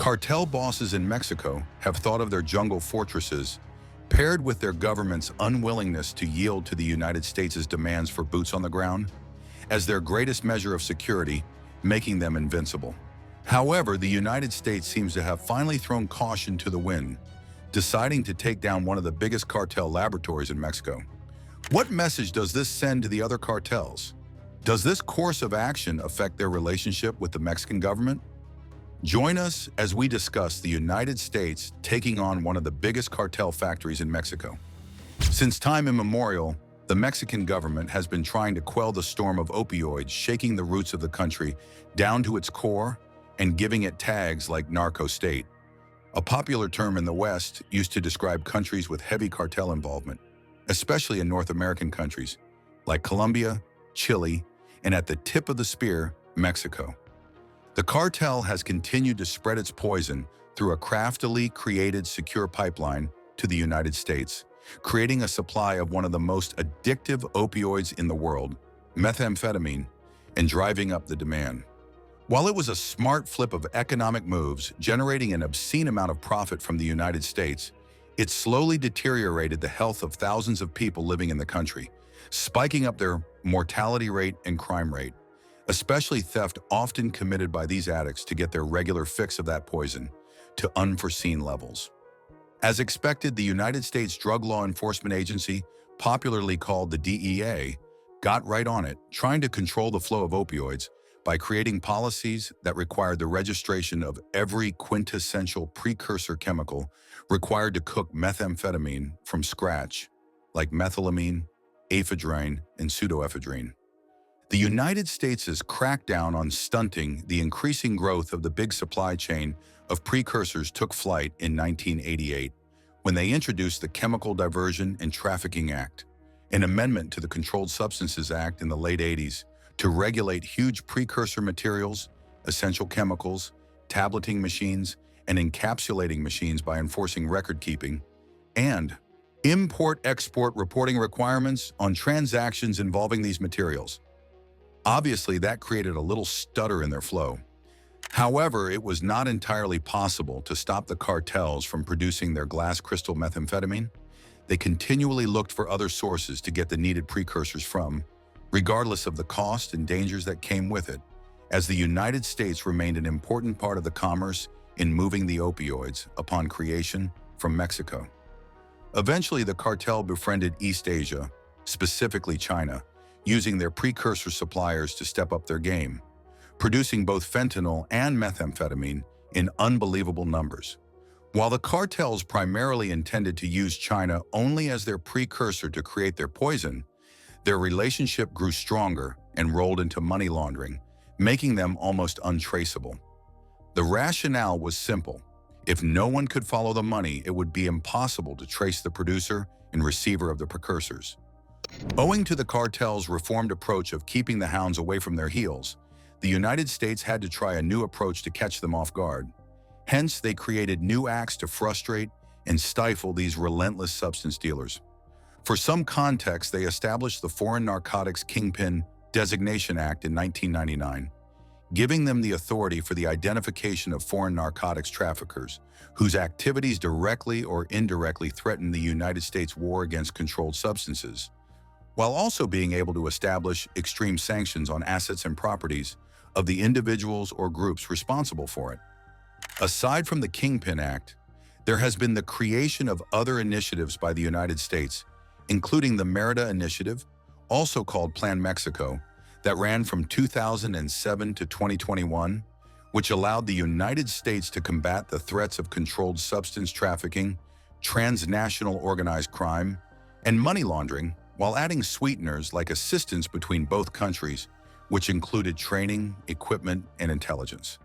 Cartel bosses in Mexico have thought of their jungle fortresses, paired with their government's unwillingness to yield to the United States' demands for boots on the ground, as their greatest measure of security, making them invincible. However, the United States seems to have finally thrown caution to the wind, deciding to take down one of the biggest cartel laboratories in Mexico. What message does this send to the other cartels? Does this course of action affect their relationship with the Mexican government? Join us as we discuss the United States taking on one of the biggest cartel factories in Mexico. Since time immemorial, the Mexican government has been trying to quell the storm of opioids shaking the roots of the country down to its core and giving it tags like narco state, a popular term in the West used to describe countries with heavy cartel involvement, especially in North American countries like Colombia, Chile, and at the tip of the spear, Mexico. The cartel has continued to spread its poison through a craftily created secure pipeline to the United States, creating a supply of one of the most addictive opioids in the world, methamphetamine, and driving up the demand. While it was a smart flip of economic moves, generating an obscene amount of profit from the United States, it slowly deteriorated the health of thousands of people living in the country, spiking up their mortality rate and crime rate, especially theft often committed by these addicts to get their regular fix of that poison to unforeseen levels. As expected, the United States Drug Law Enforcement Agency, popularly called the DEA, got right on it, trying to control the flow of opioids by creating policies that required the registration of every quintessential precursor chemical required to cook methamphetamine from scratch, like methylamine, ephedrine, and pseudoephedrine. The United States' crackdown on stunting the increasing growth of the big supply chain of precursors took flight in 1988 when they introduced the Chemical Diversion and Trafficking Act, an amendment to the Controlled Substances Act in the late 80s to regulate huge precursor materials, essential chemicals, tableting machines, and encapsulating machines by enforcing record-keeping, and import-export reporting requirements on transactions involving these materials. Obviously, that created a little stutter in their flow. However, it was not entirely possible to stop the cartels from producing their glass crystal methamphetamine. They continually looked for other sources to get the needed precursors from, regardless of the cost and dangers that came with it, as the United States remained an important part of the commerce in moving the opioids upon creation from Mexico. Eventually, the cartel befriended East Asia, specifically China, using their precursor suppliers to step up their game, producing both fentanyl and methamphetamine in unbelievable numbers. While the cartels primarily intended to use China only as their precursor to create their poison, their relationship grew stronger and rolled into money laundering, making them almost untraceable. The rationale was simple. If no one could follow the money, it would be impossible to trace the producer and receiver of the precursors. Owing to the cartel's reformed approach of keeping the hounds away from their heels, the United States had to try a new approach to catch them off guard. Hence, they created new acts to frustrate and stifle these relentless substance dealers. For some context, they established the Foreign Narcotics Kingpin Designation Act in 1999, giving them the authority for the identification of foreign narcotics traffickers whose activities directly or indirectly threaten the United States war against controlled substances, while also being able to establish extreme sanctions on assets and properties of the individuals or groups responsible for it. Aside from the Kingpin Act, there has been the creation of other initiatives by the United States, including the Merida Initiative, also called Plan Mexico, that ran from 2007 to 2021, which allowed the United States to combat the threats of controlled substance trafficking, transnational organized crime, and money laundering, while adding sweeteners like assistance between both countries, which included training, equipment, and intelligence.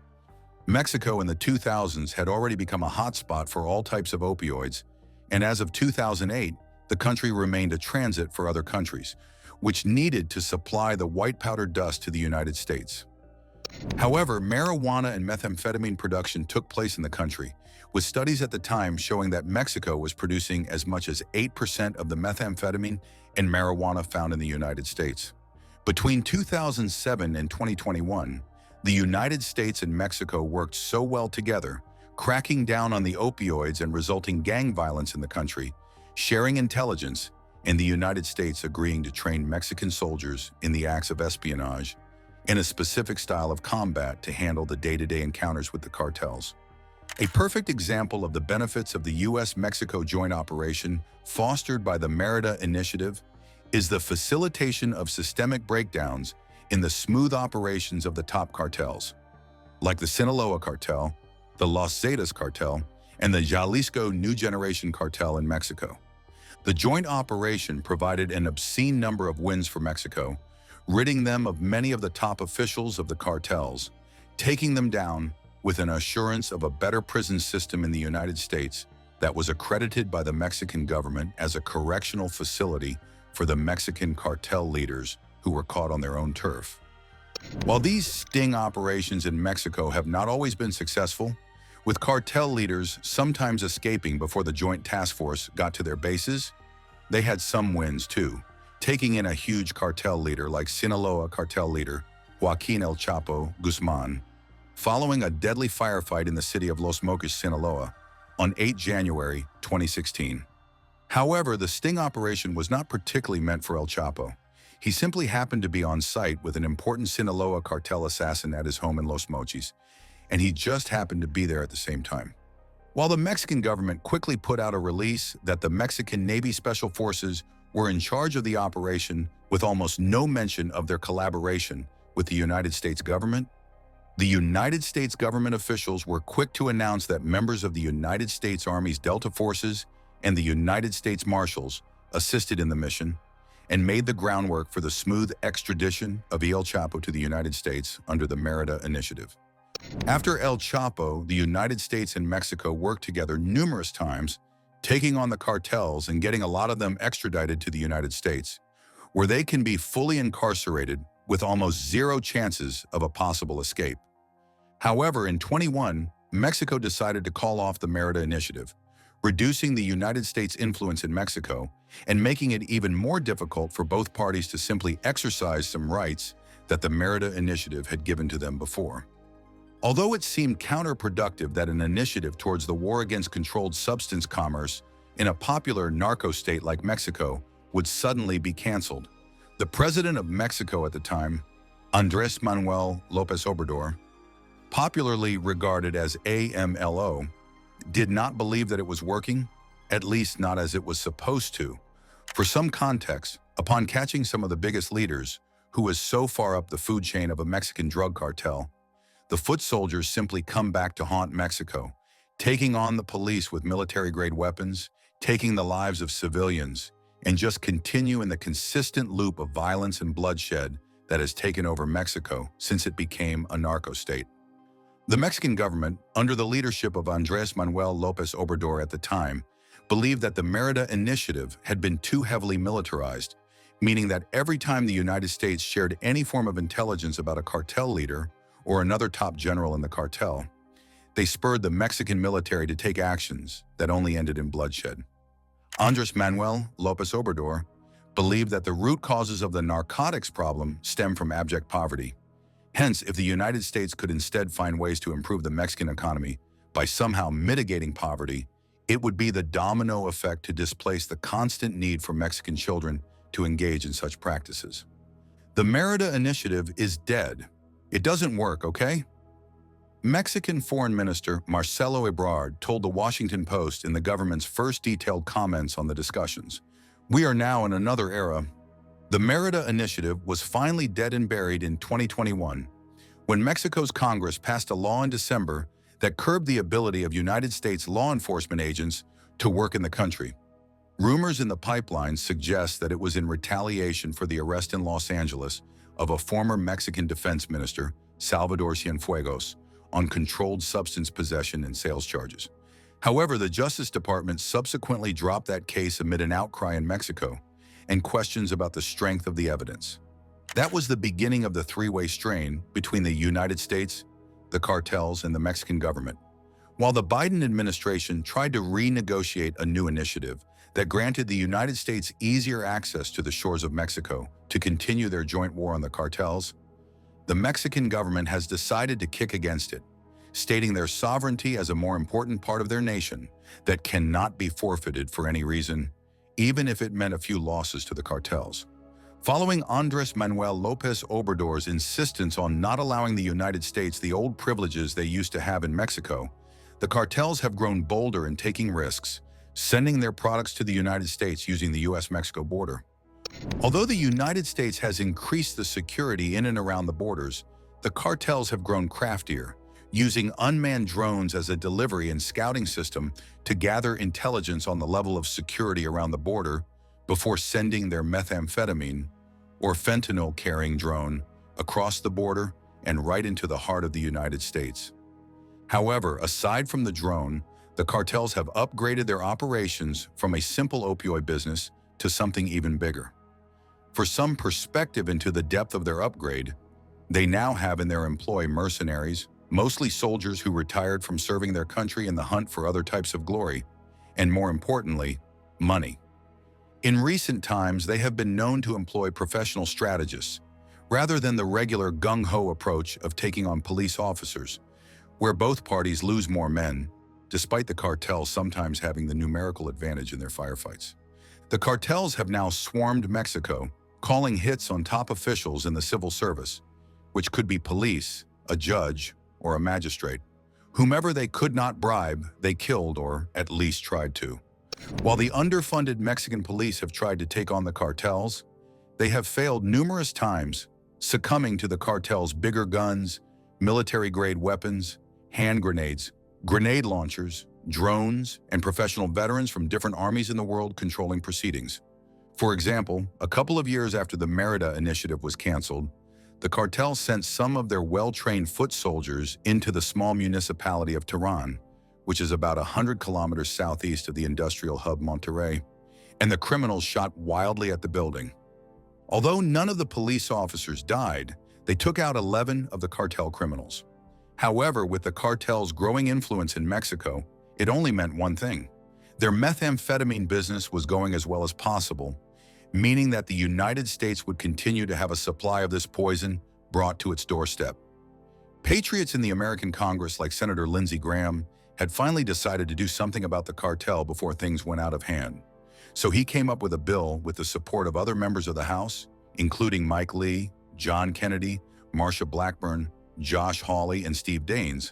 Mexico in the 2000s had already become a hotspot for all types of opioids, and as of 2008, the country remained a transit for other countries, which needed to supply the white powder dust to the United States. However, marijuana and methamphetamine production took place in the country, with studies at the time showing that Mexico was producing as much as 8% of the methamphetamine and marijuana found in the United States. Between 2007 and 2021, the United States and Mexico worked so well together, cracking down on the opioids and resulting gang violence in the country, sharing intelligence, and the United States agreeing to train Mexican soldiers in the acts of espionage and a specific style of combat to handle the day-to-day encounters with the cartels. A perfect example of the benefits of the U.S.-Mexico joint operation fostered by the Merida Initiative is the facilitation of systemic breakdowns in the smooth operations of the top cartels, like the Sinaloa cartel, the Los Zetas cartel, and the Jalisco New Generation cartel in Mexico. The joint operation provided an obscene number of wins for Mexico, ridding them of many of the top officials of the cartels, taking them down with an assurance of a better prison system in the United States that was accredited by the Mexican government as a correctional facility for the Mexican cartel leaders who were caught on their own turf. While these sting operations in Mexico have not always been successful, with cartel leaders sometimes escaping before the Joint Task Force got to their bases, they had some wins too, taking in a huge cartel leader like Sinaloa cartel leader Joaquin El Chapo Guzman, following a deadly firefight in the city of Los Mochis, Sinaloa, on 8 January 2016. However, the sting operation was not particularly meant for El Chapo. He simply happened to be on site with an important Sinaloa cartel assassin at his home in Los Mochis, and he just happened to be there at the same time. While the Mexican government quickly put out a release that the Mexican Navy Special Forces were in charge of the operation with almost no mention of their collaboration with the United States government, the United States government officials were quick to announce that members of the United States Army's Delta Forces and the United States Marshals assisted in the mission and made the groundwork for the smooth extradition of El Chapo to the United States under the Merida Initiative. After El Chapo, the United States and Mexico worked together numerous times, taking on the cartels and getting a lot of them extradited to the United States, where they can be fully incarcerated with almost zero chances of a possible escape. However, in 2021, Mexico decided to call off the Merida Initiative, reducing the United States' influence in Mexico and making it even more difficult for both parties to simply exercise some rights that the Merida Initiative had given to them before. Although it seemed counterproductive that an initiative towards the war against controlled substance commerce in a popular narco state like Mexico would suddenly be canceled, the president of Mexico at the time, Andrés Manuel López Obrador, popularly regarded as AMLO, did not believe that it was working, at least not as it was supposed to. For some context, upon catching some of the biggest leaders, who was so far up the food chain of a Mexican drug cartel, the foot soldiers simply come back to haunt Mexico, taking on the police with military-grade weapons, taking the lives of civilians, and just continue in the consistent loop of violence and bloodshed that has taken over Mexico since it became a narco state. The Mexican government, under the leadership of Andrés Manuel López Obrador at the time, believed that the Merida Initiative had been too heavily militarized, meaning that every time the United States shared any form of intelligence about a cartel leader or another top general in the cartel, they spurred the Mexican military to take actions that only ended in bloodshed. Andrés Manuel López Obrador believed that the root causes of the narcotics problem stem from abject poverty. Hence, if the United States could instead find ways to improve the Mexican economy by somehow mitigating poverty, it would be the domino effect to displace the constant need for Mexican children to engage in such practices. The Merida Initiative is dead. It doesn't work, okay? Mexican Foreign Minister Marcelo Ebrard told the Washington Post in the government's first detailed comments on the discussions, "We are now in another era." The Merida Initiative was finally dead and buried in 2021, when Mexico's Congress passed a law in December that curbed the ability of United States law enforcement agents to work in the country. Rumors in the pipeline suggest that it was in retaliation for the arrest in Los Angeles of a former Mexican defense minister, Salvador Cienfuegos, on controlled substance possession and sales charges. However, the Justice Department subsequently dropped that case amid an outcry in Mexico and questions about the strength of the evidence. That was the beginning of the three-way strain between the United States, the cartels, and the Mexican government. While the Biden administration tried to renegotiate a new initiative that granted the United States easier access to the shores of Mexico to continue their joint war on the cartels, the Mexican government has decided to kick against it, stating their sovereignty as a more important part of their nation that cannot be forfeited for any reason, even if it meant a few losses to the cartels. Following Andrés Manuel López Obrador's insistence on not allowing the United States the old privileges they used to have in Mexico, the cartels have grown bolder in taking risks, sending their products to the United States using the U.S.-Mexico border. Although the United States has increased the security in and around the borders, the cartels have grown craftier, using unmanned drones as a delivery and scouting system to gather intelligence on the level of security around the border before sending their methamphetamine or fentanyl-carrying drone across the border and right into the heart of the United States. However, aside from the drone, the cartels have upgraded their operations from a simple opioid business to something even bigger. For some perspective into the depth of their upgrade, they now have in their employ mercenaries, mostly soldiers who retired from serving their country in the hunt for other types of glory, and more importantly, money. In recent times, they have been known to employ professional strategists, rather than the regular gung-ho approach of taking on police officers, where both parties lose more men, despite the cartels sometimes having the numerical advantage in their firefights. The cartels have now swarmed Mexico, calling hits on top officials in the civil service, which could be police, a judge, or a magistrate. Whomever they could not bribe, they killed or at least tried to. While the underfunded Mexican police have tried to take on the cartels, they have failed numerous times, succumbing to the cartels' bigger guns, military-grade weapons, hand grenades, grenade launchers, drones, and professional veterans from different armies in the world controlling proceedings. For example, a couple of years after the Mérida initiative was canceled, the cartel sent some of their well-trained foot soldiers into the small municipality of Tehran, which is about 100 kilometers southeast of the industrial hub Monterrey, and the criminals shot wildly at the building. Although none of the police officers died, they took out 11 of the cartel criminals. However, with the cartel's growing influence in Mexico, it only meant one thing. Their methamphetamine business was going as well as possible, meaning that the United States would continue to have a supply of this poison brought to its doorstep. Patriots in the American Congress like Senator Lindsey Graham had finally decided to do something about the cartel before things went out of hand. So he came up with a bill with the support of other members of the House, including Mike Lee, John Kennedy, Marsha Blackburn, Josh Hawley, and Steve Daines,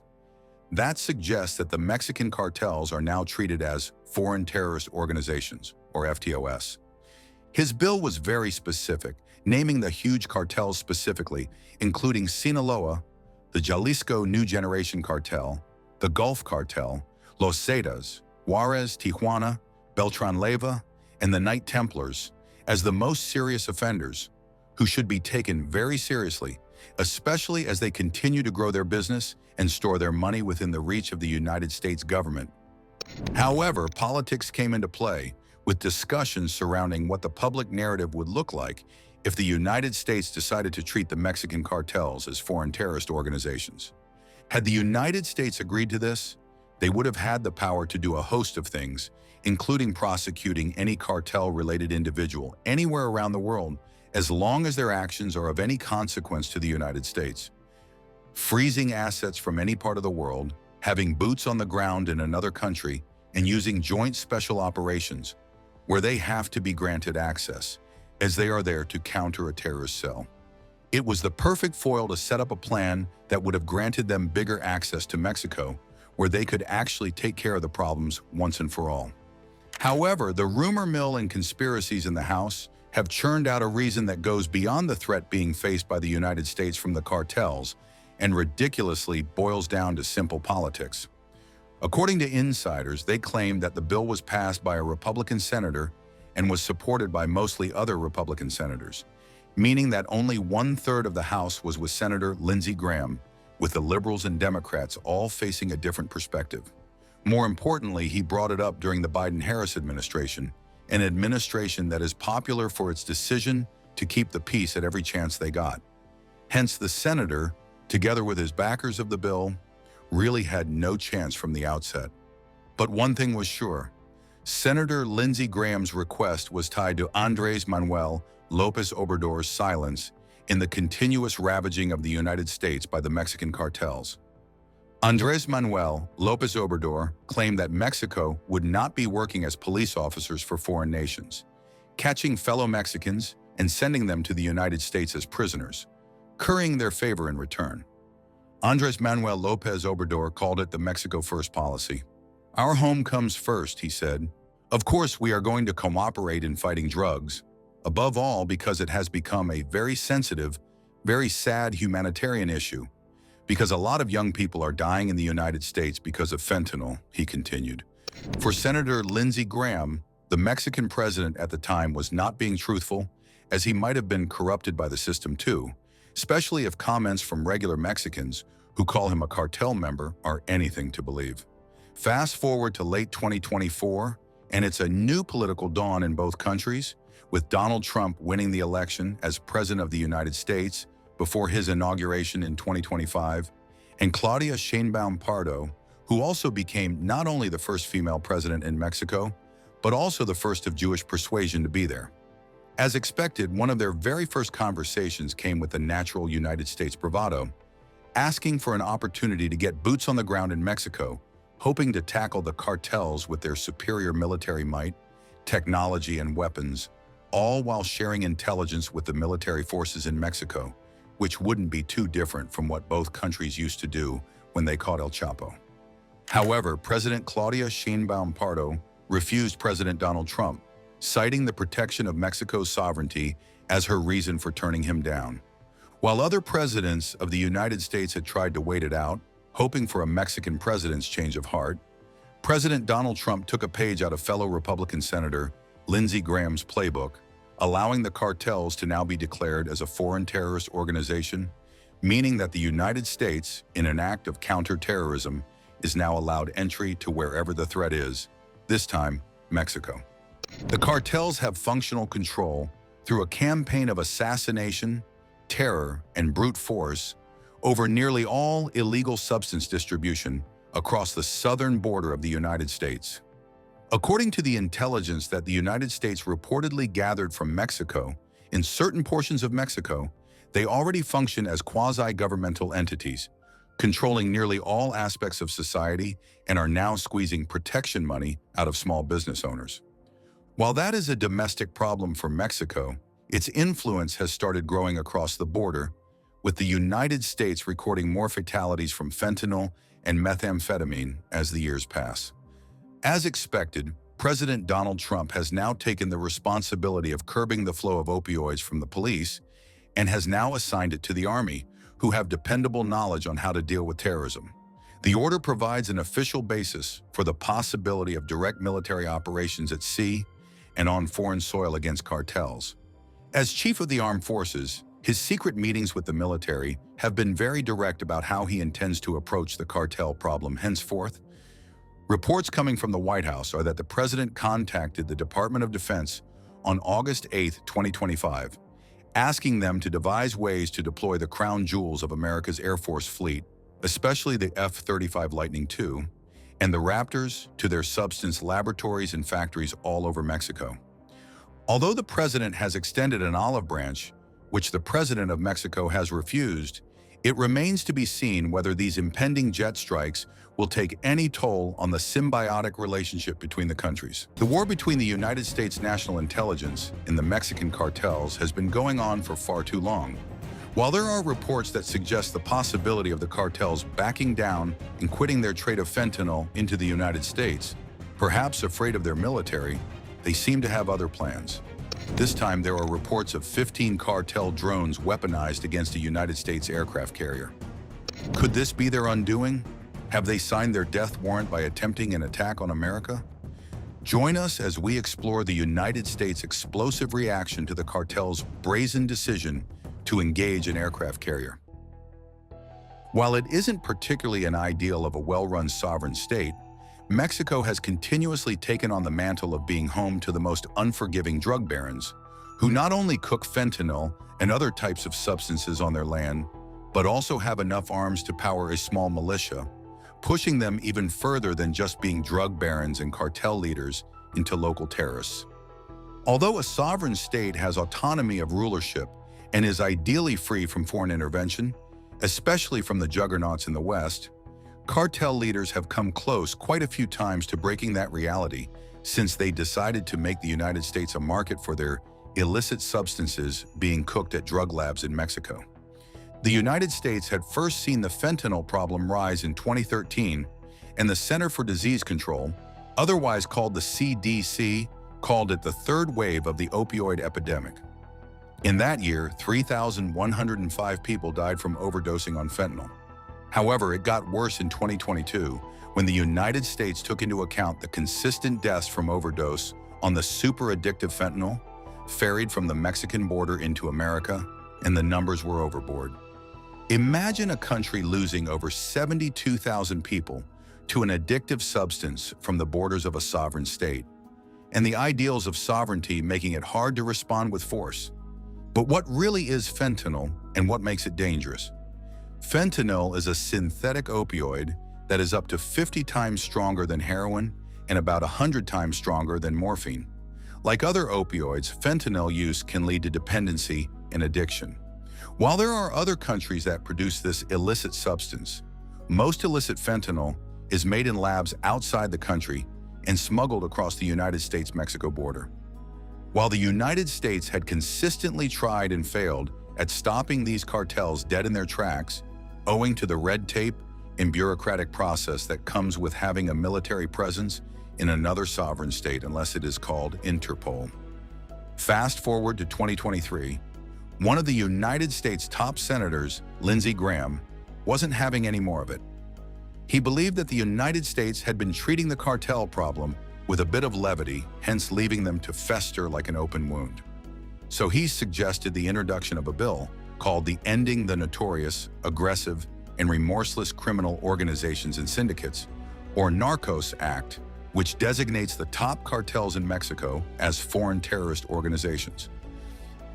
that suggests that the Mexican cartels are now treated as foreign terrorist organizations, or FTOs. His bill was very specific, naming the huge cartels specifically, including Sinaloa, the Jalisco New Generation Cartel, the Gulf Cartel, Los Zetas, Juarez, Tijuana, Beltran Leyva, and the Knight Templars as the most serious offenders, who should be taken very seriously, especially as they continue to grow their business and store their money within the reach of the United States government. However, politics came into play, with discussions surrounding what the public narrative would look like if the United States decided to treat the Mexican cartels as foreign terrorist organizations. Had the United States agreed to this, they would have had the power to do a host of things, including prosecuting any cartel-related individual anywhere around the world, as long as their actions are of any consequence to the United States. Freezing assets from any part of the world, having boots on the ground in another country, and using joint special operations, where they have to be granted access, as they are there to counter a terrorist cell. It was the perfect foil to set up a plan that would have granted them bigger access to Mexico, where they could actually take care of the problems once and for all. However, the rumor mill and conspiracies in the House have churned out a reason that goes beyond the threat being faced by the United States from the cartels and ridiculously boils down to simple politics. According to insiders, they claim that the bill was passed by a Republican senator and was supported by mostly other Republican senators, meaning that only 1/3 of the House was with Senator Lindsey Graham, with the liberals and Democrats all facing a different perspective. More importantly, he brought it up during the Biden-Harris administration, an administration that is popular for its decision to keep the peace at every chance they got. Hence, the senator, together with his backers of the bill, really had no chance from the outset. But one thing was sure. Senator Lindsey Graham's request was tied to Andrés Manuel López Obrador's silence in the continuous ravaging of the United States by the Mexican cartels. Andrés Manuel López Obrador claimed that Mexico would not be working as police officers for foreign nations, catching fellow Mexicans and sending them to the United States as prisoners, currying their favor in return. Andrés Manuel López Obrador called it the Mexico First policy. Our home comes first, he said. Of course, we are going to cooperate in fighting drugs, above all because it has become a very sensitive, very sad humanitarian issue, because a lot of young people are dying in the United States because of fentanyl, he continued. For Senator Lindsey Graham, the Mexican president at the time was not being truthful, as he might have been corrupted by the system too, especially if comments from regular Mexicans who call him a cartel member are anything to believe. Fast forward to late 2024, and it's a new political dawn in both countries, with Donald Trump winning the election as President of the United States before his inauguration in 2025, and Claudia Sheinbaum Pardo, who also became not only the first female president in Mexico, but also the first of Jewish persuasion to be there. As expected, one of their very first conversations came with the natural United States bravado, asking for an opportunity to get boots on the ground in Mexico, hoping to tackle the cartels with their superior military might, technology, and weapons, all while sharing intelligence with the military forces in Mexico, which wouldn't be too different from what both countries used to do when they caught El Chapo. However, President Claudia Sheinbaum Pardo refused President Donald Trump, citing the protection of Mexico's sovereignty as her reason for turning him down. While other presidents of the United States had tried to wait it out, hoping for a Mexican president's change of heart, President Donald Trump took a page out of fellow Republican Senator Lindsey Graham's playbook, allowing the cartels to now be declared as a foreign terrorist organization, meaning that the United States, in an act of counterterrorism, is now allowed entry to wherever the threat is, this time Mexico. The cartels have functional control through a campaign of assassination, terror, and brute force over nearly all illegal substance distribution across the southern border of the United States. According to the intelligence that the United States reportedly gathered from Mexico, in certain portions of Mexico, they already function as quasi-governmental entities, controlling nearly all aspects of society and are now squeezing protection money out of small business owners. While that is a domestic problem for Mexico, its influence has started growing across the border, with the United States recording more fatalities from fentanyl and methamphetamine as the years pass. As expected, President Donald Trump has now taken the responsibility of curbing the flow of opioids from the police and has now assigned it to the Army, who have dependable knowledge on how to deal with terrorism. The order provides an official basis for the possibility of direct military operations at sea and on foreign soil against cartels. As Chief of the Armed Forces, his secret meetings with the military have been very direct about how he intends to approach the cartel problem henceforth. Reports coming from the White House are that the president contacted the Department of Defense on August 8, 2025, asking them to devise ways to deploy the crown jewels of America's Air Force fleet, especially the F-35 Lightning II, and the Raptors to their substance laboratories and factories all over Mexico. Although the president has extended an olive branch, which the president of Mexico has refused, it remains to be seen whether these impending jet strikes will take any toll on the symbiotic relationship between the countries. The war between the United States National Intelligence and the Mexican cartels has been going on for far too long. While there are reports that suggest the possibility of the cartels backing down and quitting their trade of fentanyl into the United States, perhaps afraid of their military, they seem to have other plans. This time there are reports of 15 cartel drones weaponized against a United States aircraft carrier. Could this be their undoing? Have they signed their death warrant by attempting an attack on America? Join us as we explore the United States' explosive reaction to the cartel's brazen decision to engage an aircraft carrier. While it isn't particularly an ideal of a well-run sovereign state, Mexico has continuously taken on the mantle of being home to the most unforgiving drug barons, who not only cook fentanyl and other types of substances on their land, but also have enough arms to power a small militia, pushing them even further than just being drug barons and cartel leaders into local terrorists. Although a sovereign state has autonomy of rulership and is ideally free from foreign intervention, especially from the juggernauts in the West, Cartel leaders have come close quite a few times to breaking that reality since they decided to make the United States a market for their illicit substances being cooked at drug labs in Mexico. The United States had first seen the fentanyl problem rise in 2013, and the Center for Disease Control, otherwise called the CDC, called it the third wave of the opioid epidemic. In that year, 3,105 people died from overdosing on fentanyl. However, it got worse in 2022 when the United States took into account the consistent deaths from overdose on the super addictive fentanyl ferried from the Mexican border into America, and the numbers were overboard. Imagine a country losing over 72,000 people to an addictive substance from the borders of a sovereign state, and the ideals of sovereignty making it hard to respond with force. But what really is fentanyl and what makes it dangerous? Fentanyl is a synthetic opioid that is up to 50 times stronger than heroin and about 100 times stronger than morphine. Like other opioids, fentanyl use can lead to dependency and addiction. While there are other countries that produce this illicit substance, most illicit fentanyl is made in labs outside the country and smuggled across the United States-Mexico border. While the United States had consistently tried and failed at stopping these cartels dead in their tracks, owing to the red tape and bureaucratic process that comes with having a military presence in another sovereign state unless it is called Interpol. Fast forward to 2023, one of the United States' top senators, Lindsey Graham, wasn't having any more of it. He believed that the United States had been treating the cartel problem with a bit of levity, hence leaving them to fester like an open wound. So he suggested the introduction of a bill called the Ending the Notorious, Aggressive, and Remorseless Criminal Organizations and Syndicates, or Narcos Act, which designates the top cartels in Mexico as foreign terrorist organizations.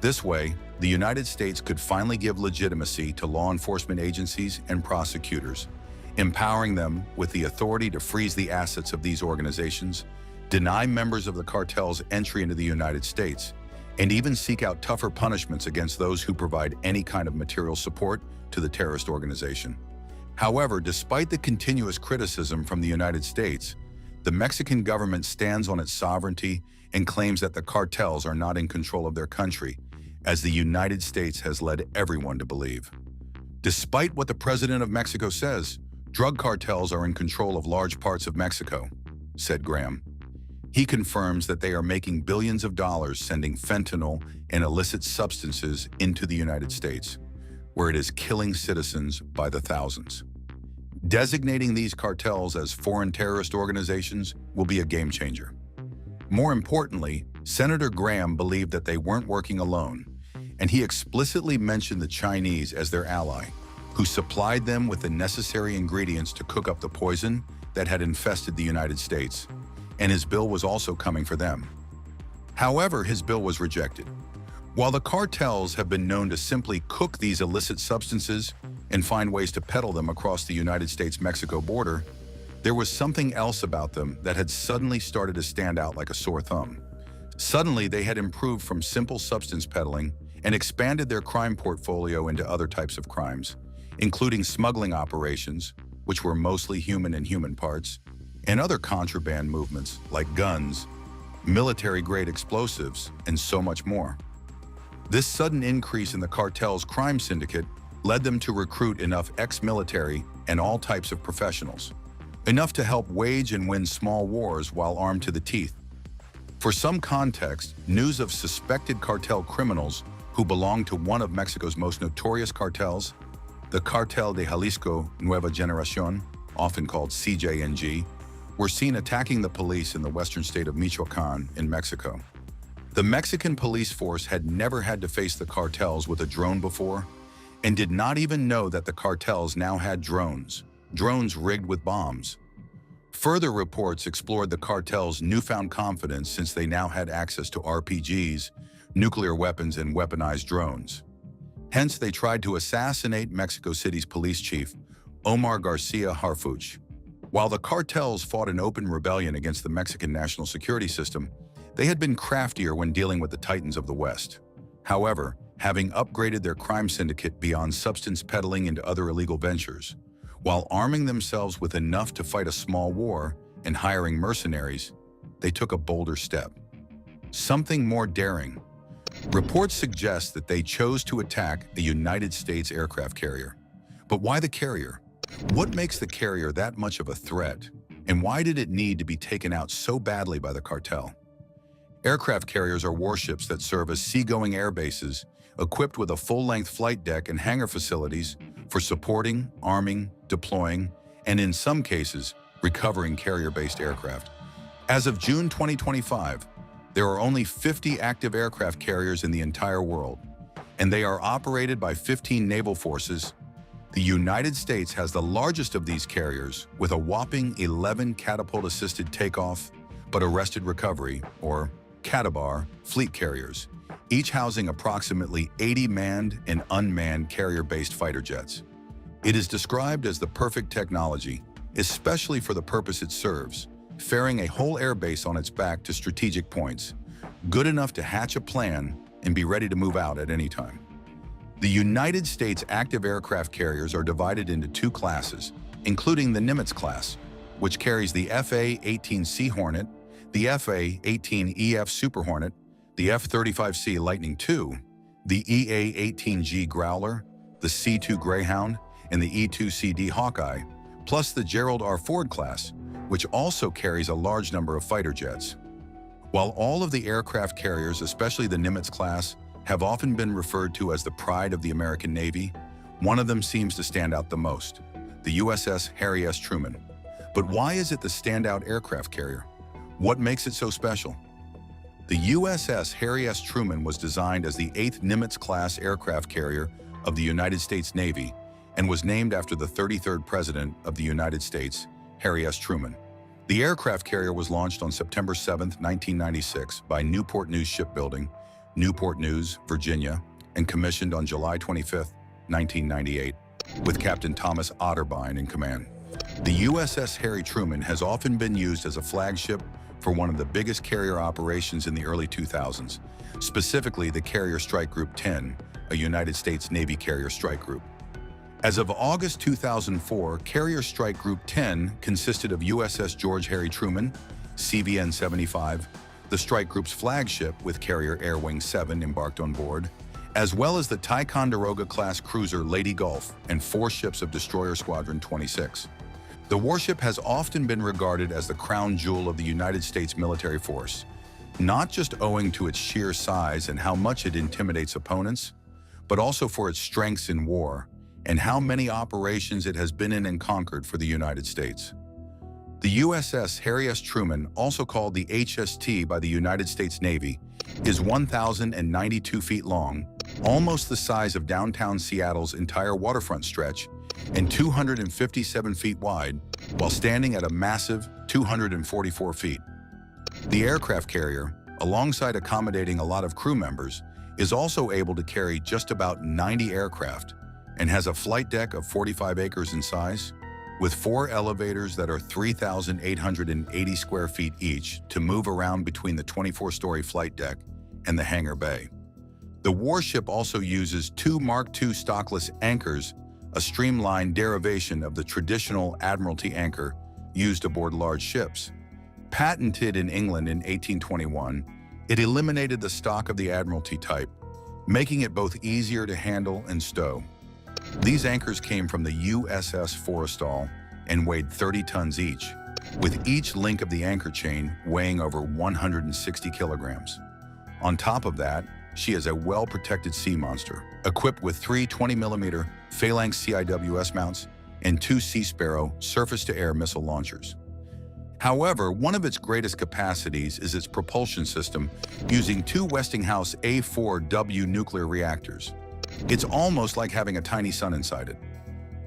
This way, the United States could finally give legitimacy to law enforcement agencies and prosecutors, empowering them with the authority to freeze the assets of these organizations, deny members of the cartels entry into the United States, and even seek out tougher punishments against those who provide any kind of material support to the terrorist organization. However, despite the continuous criticism from the United States, the Mexican government stands on its sovereignty and claims that the cartels are not in control of their country, as the United States has led everyone to believe. Despite what the president of Mexico says, drug cartels are in control of large parts of Mexico, said Graham. He confirms that they are making billions of dollars sending fentanyl and illicit substances into the United States, where it is killing citizens by the thousands. Designating these cartels as foreign terrorist organizations will be a game changer. More importantly, Senator Graham believed that they weren't working alone, and he explicitly mentioned the Chinese as their ally, who supplied them with the necessary ingredients to cook up the poison that had infested the United States, and his bill was also coming for them. However, his bill was rejected. While the cartels have been known to simply cook these illicit substances and find ways to peddle them across the United States-Mexico border, there was something else about them that had suddenly started to stand out like a sore thumb. Suddenly, they had improved from simple substance peddling and expanded their crime portfolio into other types of crimes, including smuggling operations, which were mostly human and human parts, and other contraband movements like guns, military-grade explosives, and so much more. This sudden increase in the cartel's crime syndicate led them to recruit enough ex-military and all types of professionals, enough to help wage and win small wars while armed to the teeth. For some context, news of suspected cartel criminals who belong to one of Mexico's most notorious cartels, the Cartel de Jalisco Nueva Generación, often called CJNG, were seen attacking the police in the western state of Michoacán in Mexico. The Mexican police force had never had to face the cartels with a drone before, and did not even know that the cartels now had drones rigged with bombs. Further reports explored the cartel's newfound confidence since they now had access to RPGs, nuclear weapons, and weaponized drones. Hence, they tried to assassinate Mexico City's police chief, Omar Garcia Harfuch. While the cartels fought an open rebellion against the Mexican national security system, they had been craftier when dealing with the titans of the West. However, having upgraded their crime syndicate beyond substance peddling into other illegal ventures, While arming themselves with enough to fight a small war and hiring mercenaries, they took a bolder step. Something more daring. Reports suggest that they chose to attack a United States aircraft carrier. But why the carrier? What makes the carrier that much of a threat? And why did it need to be taken out so badly by the cartel? Aircraft carriers are warships that serve as seagoing air bases, equipped with a full-length flight deck and hangar facilities for supporting, arming, deploying, and in some cases, recovering carrier-based aircraft. As of June 2025, there are only 50 active aircraft carriers in the entire world, and they are operated by 15 naval forces. The United States has the largest of these carriers, with a whopping 11 catapult-assisted takeoff but arrested recovery, or CATABAR, fleet carriers, each housing approximately 80 manned and unmanned carrier-based fighter jets. It is described as the perfect technology, especially for the purpose it serves, ferrying a whole airbase on its back to strategic points, good enough to hatch a plan and be ready to move out at any time. The United States active aircraft carriers are divided into two classes, including the Nimitz class, which carries the FA-18C Hornet, the FA-18EF Super Hornet, the F-35C Lightning II, the EA-18G Growler, the C-2 Greyhound, and the E-2CD Hawkeye, plus the Gerald R. Ford class, which also carries a large number of fighter jets. While all of the aircraft carriers, especially the Nimitz class, have often been referred to as the pride of the American Navy, one of them seems to stand out the most, the USS Harry S. Truman. But why is it the standout aircraft carrier? What makes it so special? The USS Harry S. Truman was designed as the 8th Nimitz-class aircraft carrier of the United States Navy and was named after the 33rd President of the United States, Harry S. Truman. The aircraft carrier was launched on September 7, 1996 by Newport News Shipbuilding, Newport News, Virginia, and commissioned on July 25, 1998, with Captain Thomas Otterbein in command. The USS Harry Truman has often been used as a flagship for one of the biggest carrier operations in the early 2000s, specifically the Carrier Strike Group 10, a United States Navy carrier strike group. As of August 2004, Carrier Strike Group 10 consisted of USS George Harry Truman, CVN-75, the strike group's flagship with Carrier Air Wing 7 embarked on board, as well as the Ticonderoga-class cruiser Lady Gulf and 4 ships of Destroyer Squadron 26. The warship has often been regarded as the crown jewel of the United States military force, not just owing to its sheer size and how much it intimidates opponents, but also for its strengths in war and how many operations it has been in and conquered for the United States. The USS Harry S. Truman, also called the HST by the United States Navy, is 1,092 feet long, almost the size of downtown Seattle's entire waterfront stretch, and 257 feet wide, while standing at a massive 244 feet. The aircraft carrier, alongside accommodating a lot of crew members, is also able to carry just about 90 aircraft and has a flight deck of 45 acres in size, with 4 elevators that are 3,880 square feet each to move around between the 24-story flight deck and the hangar bay. The warship also uses 2 Mark II stockless anchors, a streamlined derivation of the traditional Admiralty anchor used aboard large ships. Patented in England in 1821, it eliminated the stock of the Admiralty type, making it both easier to handle and stow. These anchors came from the USS Forrestal and weighed 30 tons each, with each link of the anchor chain weighing over 160 kilograms. On top of that, she is a well-protected sea monster, equipped with 3 20mm Phalanx CIWS mounts and 2 Sea Sparrow surface-to-air missile launchers. However, one of its greatest capacities is its propulsion system, using 2 Westinghouse A4W nuclear reactors. It's almost like having a tiny sun inside it.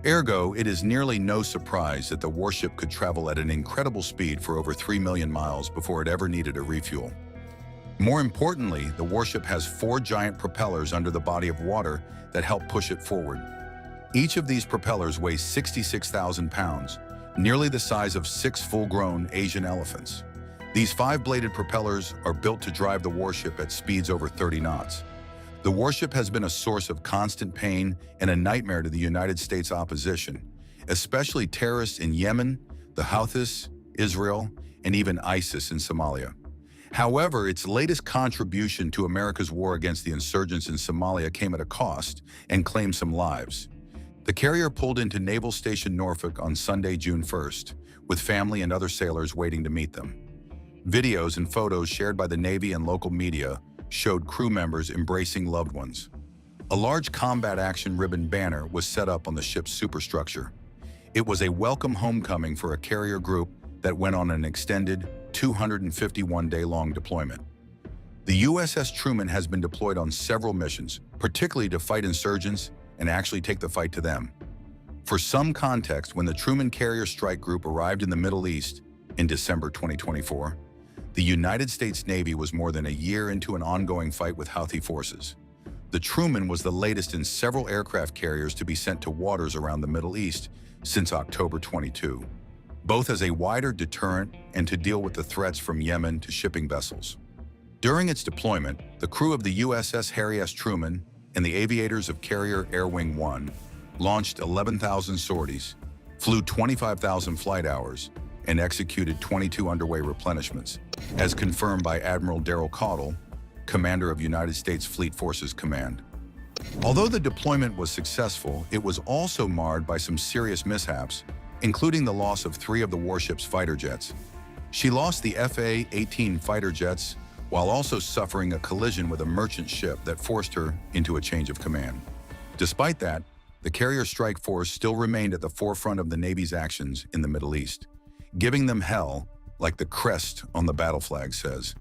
Ergo, it is nearly no surprise that the warship could travel at an incredible speed for over 3 million miles before it ever needed a refuel. More importantly, the warship has 4 giant propellers under the body of water that help push it forward. Each of these propellers weighs 66,000 pounds, nearly the size of 6 full-grown Asian elephants. These 5-bladed propellers are built to drive the warship at speeds over 30 knots. The warship has been a source of constant pain and a nightmare to the United States opposition, especially terrorists in Yemen, the Houthis, Israel, and even ISIS in Somalia. However, its latest contribution to America's war against the insurgents in Somalia came at a cost and claimed some lives. The carrier pulled into Naval Station Norfolk on Sunday, June 1st, with family and other sailors waiting to meet them. Videos and photos shared by the Navy and local media showed crew members embracing loved ones. A large combat action ribbon banner was set up on the ship's superstructure. It was a welcome homecoming for a carrier group that went on an extended 251-day-long deployment. The USS Truman has been deployed on several missions, particularly to fight insurgents and actually take the fight to them. For some context, when the Truman Carrier Strike Group arrived in the Middle East in December 2024, the United States Navy was more than a year into an ongoing fight with Houthi forces. The Truman was the latest in several aircraft carriers to be sent to waters around the Middle East since October 22, both as a wider deterrent and to deal with the threats from Yemen to shipping vessels. During its deployment, the crew of the USS Harry S. Truman and the aviators of Carrier Air Wing 1 launched 11,000 sorties, flew 25,000 flight hours, and executed 22 underway replenishments, as confirmed by Admiral Daryl Caudle, commander of United States Fleet Forces Command. Although the deployment was successful, it was also marred by some serious mishaps, including the loss of 3 of the warship's fighter jets. She lost the FA-18 fighter jets while also suffering a collision with a merchant ship that forced her into a change of command. Despite that, the Carrier Strike Force still remained at the forefront of the Navy's actions in the Middle East, giving them hell, like the crest on the battle flag says.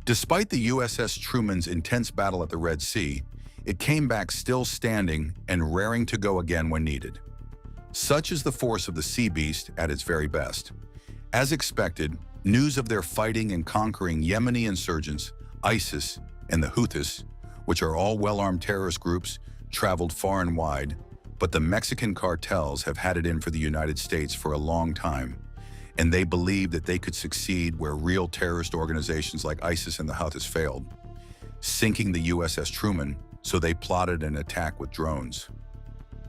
Despite the USS Truman's intense battle at the Red Sea, it came back still standing and raring to go again when needed. Such is the force of the sea beast at its very best. As expected, news of their fighting and conquering Yemeni insurgents, ISIS, and the Houthis, which are all well-armed terrorist groups, traveled far and wide, but the Mexican cartels have had it in for the United States for a long time, and they believed that they could succeed where real terrorist organizations like ISIS and the Houthis failed, sinking the USS Truman, so they plotted an attack with drones.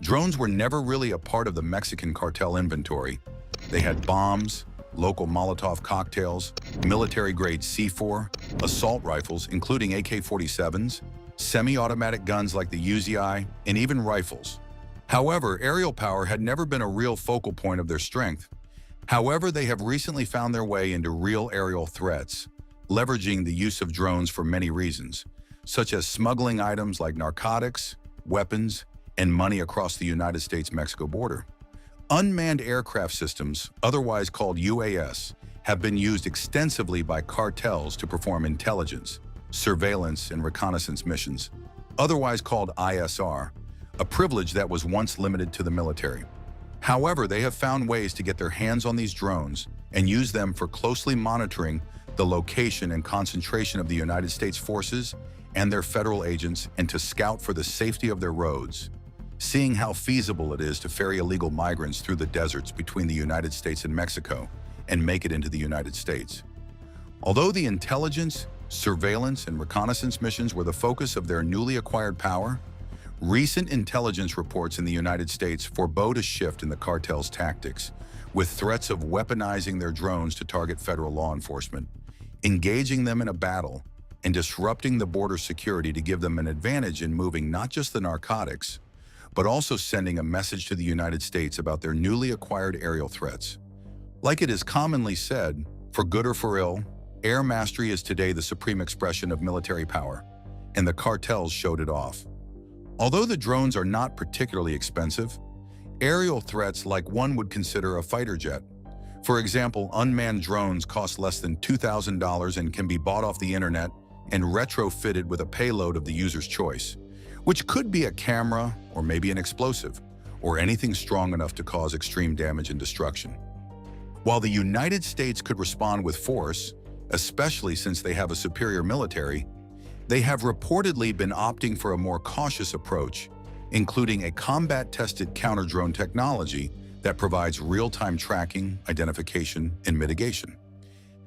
Drones were never really a part of the Mexican cartel inventory. They had bombs, local Molotov cocktails, military-grade C4, assault rifles, including AK-47s, semi-automatic guns like the Uzi, and even rifles. However, aerial power had never been a real focal point of their strength. However, they have recently found their way into real aerial threats, leveraging the use of drones for many reasons, such as smuggling items like narcotics, weapons, and money across the United States-Mexico border. Unmanned aircraft systems, otherwise called UAS, have been used extensively by cartels to perform intelligence, surveillance, and reconnaissance missions, otherwise called ISR, a privilege that was once limited to the military. However, they have found ways to get their hands on these drones and use them for closely monitoring the location and concentration of the United States forces and their federal agents, and to scout for the safety of their roads, seeing how feasible it is to ferry illegal migrants through the deserts between the United States and Mexico and make it into the United States. Although the intelligence, surveillance, and reconnaissance missions were the focus of their newly acquired power, recent intelligence reports in the United States forebode a shift in the cartel's tactics, with threats of weaponizing their drones to target federal law enforcement, engaging them in a battle, and disrupting the border security to give them an advantage in moving not just the narcotics, but also sending a message to the United States about their newly acquired aerial threats. Like it is commonly said, for good or for ill, air mastery is today the supreme expression of military power, and the cartels showed it off. Although the drones are not particularly expensive, aerial threats like one would consider a fighter jet. For example, unmanned drones cost less than $2,000 and can be bought off the internet and retrofitted with a payload of the user's choice, which could be a camera or maybe an explosive, or anything strong enough to cause extreme damage and destruction. While the United States could respond with force, especially since they have a superior military, they have reportedly been opting for a more cautious approach, including a combat-tested counter-drone technology that provides real-time tracking, identification, and mitigation.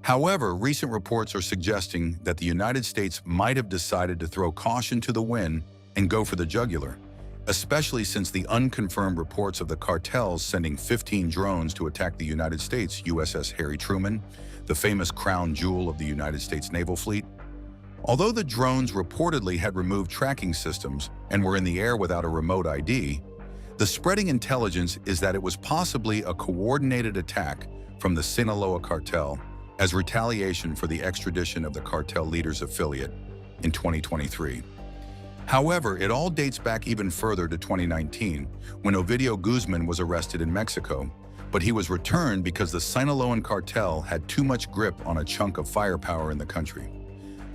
However, recent reports are suggesting that the United States might have decided to throw caution to the wind and go for the jugular, especially since the unconfirmed reports of the cartels sending 15 drones to attack the United States USS Harry Truman, the famous crown jewel of the United States Naval Fleet. Although the drones reportedly had removed tracking systems and were in the air without a remote ID, the spreading intelligence is that it was possibly a coordinated attack from the Sinaloa cartel as retaliation for the extradition of the cartel leader's affiliate in 2023. However, it all dates back even further to 2019, when Ovidio Guzman was arrested in Mexico, but he was returned because the Sinaloan cartel had too much grip on a chunk of firepower in the country.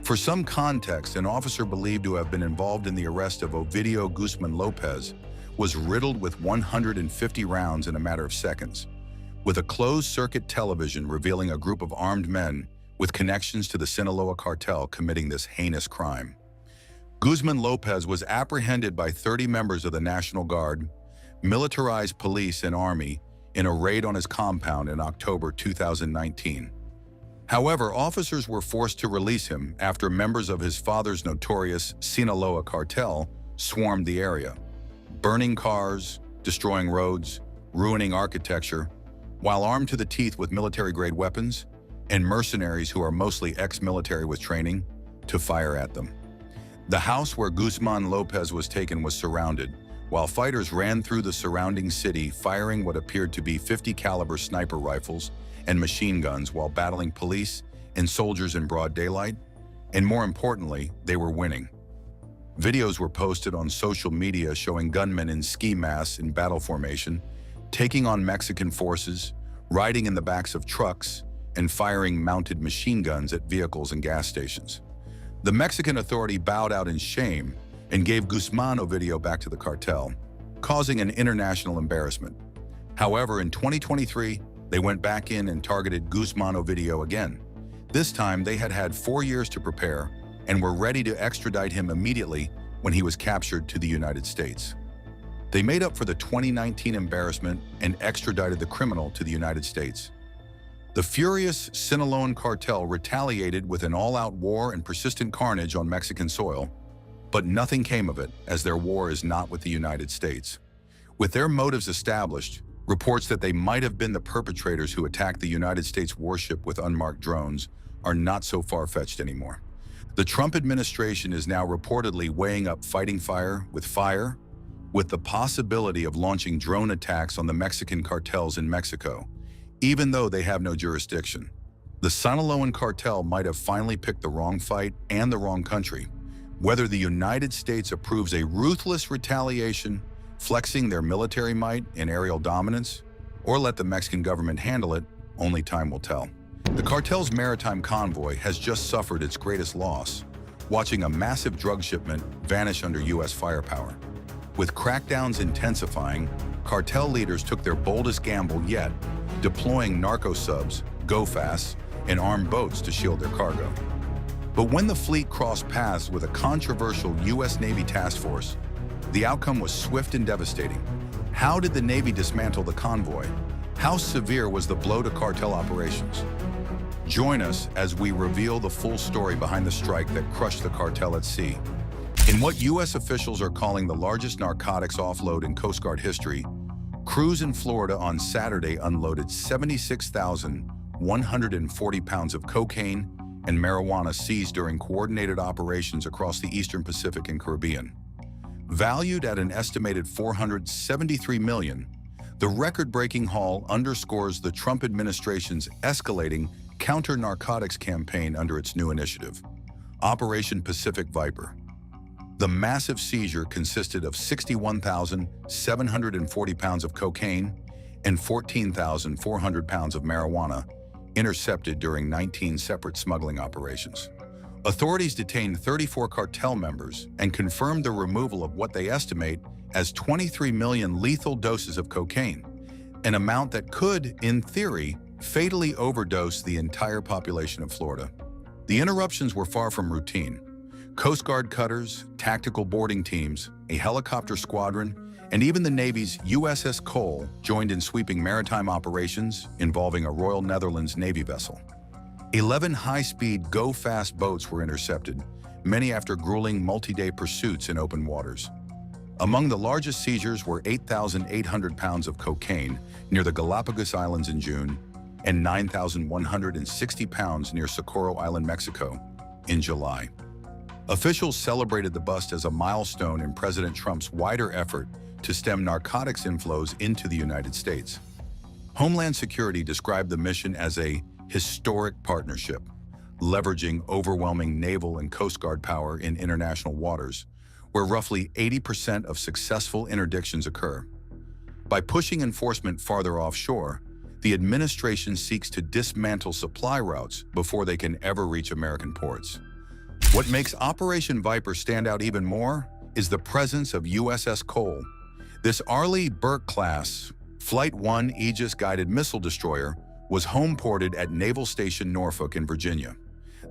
For some context, an officer believed to have been involved in the arrest of Ovidio Guzman Lopez was riddled with 150 rounds in a matter of seconds, with a closed-circuit television revealing a group of armed men with connections to the Sinaloa cartel committing this heinous crime. Guzman Lopez was apprehended by 30 members of the National Guard, militarized police and army in a raid on his compound in October 2019. However, officers were forced to release him after members of his father's notorious Sinaloa cartel swarmed the area, burning cars, destroying roads, ruining architecture, while armed to the teeth with military-grade weapons and mercenaries who are mostly ex-military with training to fire at them. The house where Guzman Lopez was taken was surrounded, while fighters ran through the surrounding city firing what appeared to be .50 caliber sniper rifles and machine guns while battling police and soldiers in broad daylight, and more importantly, they were winning. Videos were posted on social media showing gunmen in ski masks in battle formation, taking on Mexican forces, riding in the backs of trucks, and firing mounted machine guns at vehicles and gas stations. The Mexican authority bowed out in shame and gave Guzman Ovidio back to the cartel, causing an international embarrassment. However, in 2023, they went back in and targeted Guzman Ovidio again. This time, they had had 4 years to prepare and were ready to extradite him immediately when he was captured to the United States. They made up for the 2019 embarrassment and extradited the criminal to the United States. The furious Sinaloan cartel retaliated with an all-out war and persistent carnage on Mexican soil, but nothing came of it, as their war is not with the United States. With their motives established, reports that they might have been the perpetrators who attacked the United States warship with unmarked drones are not so far-fetched anymore. The Trump administration is now reportedly weighing up fighting fire, with the possibility of launching drone attacks on the Mexican cartels in Mexico, even though they have no jurisdiction. The Sinaloan cartel might have finally picked the wrong fight and the wrong country. Whether the United States approves a ruthless retaliation, flexing their military might and aerial dominance, or let the Mexican government handle it, only time will tell. The cartel's maritime convoy has just suffered its greatest loss, watching a massive drug shipment vanish under U.S. firepower. With crackdowns intensifying, cartel leaders took their boldest gamble yet, deploying narco subs, go-fasts, and armed boats to shield their cargo. But when the fleet crossed paths with a controversial U.S. Navy task force, the outcome was swift and devastating. How did the Navy dismantle the convoy? How severe was the blow to cartel operations? Join us as we reveal the full story behind the strike that crushed the cartel at sea. In what U.S. officials are calling the largest narcotics offload in Coast Guard history, crews in Florida on Saturday unloaded 76,140 pounds of cocaine and marijuana seized during coordinated operations across the Eastern Pacific and Caribbean. Valued at an estimated $473 million, the record-breaking haul underscores the Trump administration's escalating counter-narcotics campaign under its new initiative, Operation Pacific Viper. The massive seizure consisted of 61,740 pounds of cocaine and 14,400 pounds of marijuana intercepted during 19 separate smuggling operations. Authorities detained 34 cartel members and confirmed the removal of what they estimate as 23 million lethal doses of cocaine, an amount that could, in theory, fatally overdose the entire population of Florida. The interruptions were far from routine. Coast Guard cutters, tactical boarding teams, a helicopter squadron, and even the Navy's USS Cole joined in sweeping maritime operations involving a Royal Netherlands Navy vessel. 11 high-speed, go-fast boats were intercepted, many after grueling multi-day pursuits in open waters. Among the largest seizures were 8,800 pounds of cocaine near the Galapagos Islands in June and 9,160 pounds near Socorro Island, Mexico, in July. Officials celebrated the bust as a milestone in President Trump's wider effort to stem narcotics inflows into the United States. Homeland Security described the mission as a historic partnership, leveraging overwhelming naval and Coast Guard power in international waters, where roughly 80% of successful interdictions occur. By pushing enforcement farther offshore, the administration seeks to dismantle supply routes before they can ever reach American ports. What makes Operation Viper stand out even more is the presence of USS Cole. This Arleigh Burke-class Flight 1 Aegis-guided missile destroyer was home-ported at Naval Station Norfolk in Virginia.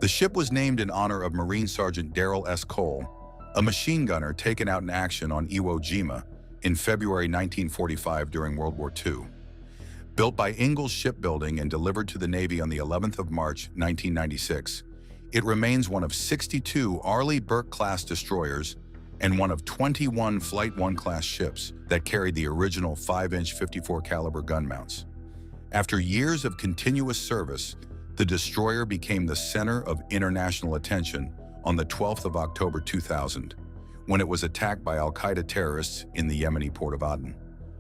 The ship was named in honor of Marine Sergeant Darrell S. Cole, a machine gunner taken out in action on Iwo Jima in February 1945 during World War II. Built by Ingalls Shipbuilding and delivered to the Navy on the 11th of March, 1996, it remains one of 62 Arleigh Burke-class destroyers and one of 21 Flight 1 class ships that carried the original 5-inch 54 caliber gun mounts. After years of continuous service, the destroyer became the center of international attention on the 12th of October 2000, when it was attacked by al-Qaeda terrorists in the Yemeni port of Aden.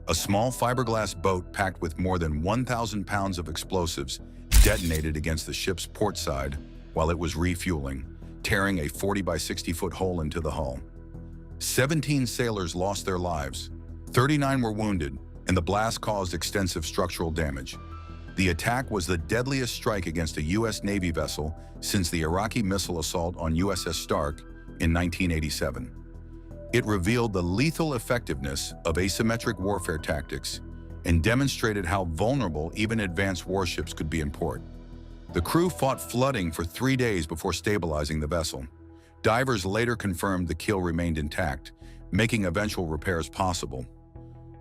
A small fiberglass boat packed with more than 1,000 pounds of explosives detonated against the ship's port side while it was refueling, tearing a 40 by 60-foot hole into the hull. 17 sailors lost their lives, 39 were wounded, and the blast caused extensive structural damage. The attack was the deadliest strike against a U.S. Navy vessel since the Iraqi missile assault on USS Stark in 1987. It revealed the lethal effectiveness of asymmetric warfare tactics and demonstrated how vulnerable even advanced warships could be in port. The crew fought flooding for 3 days before stabilizing the vessel. Divers later confirmed the keel remained intact, making eventual repairs possible.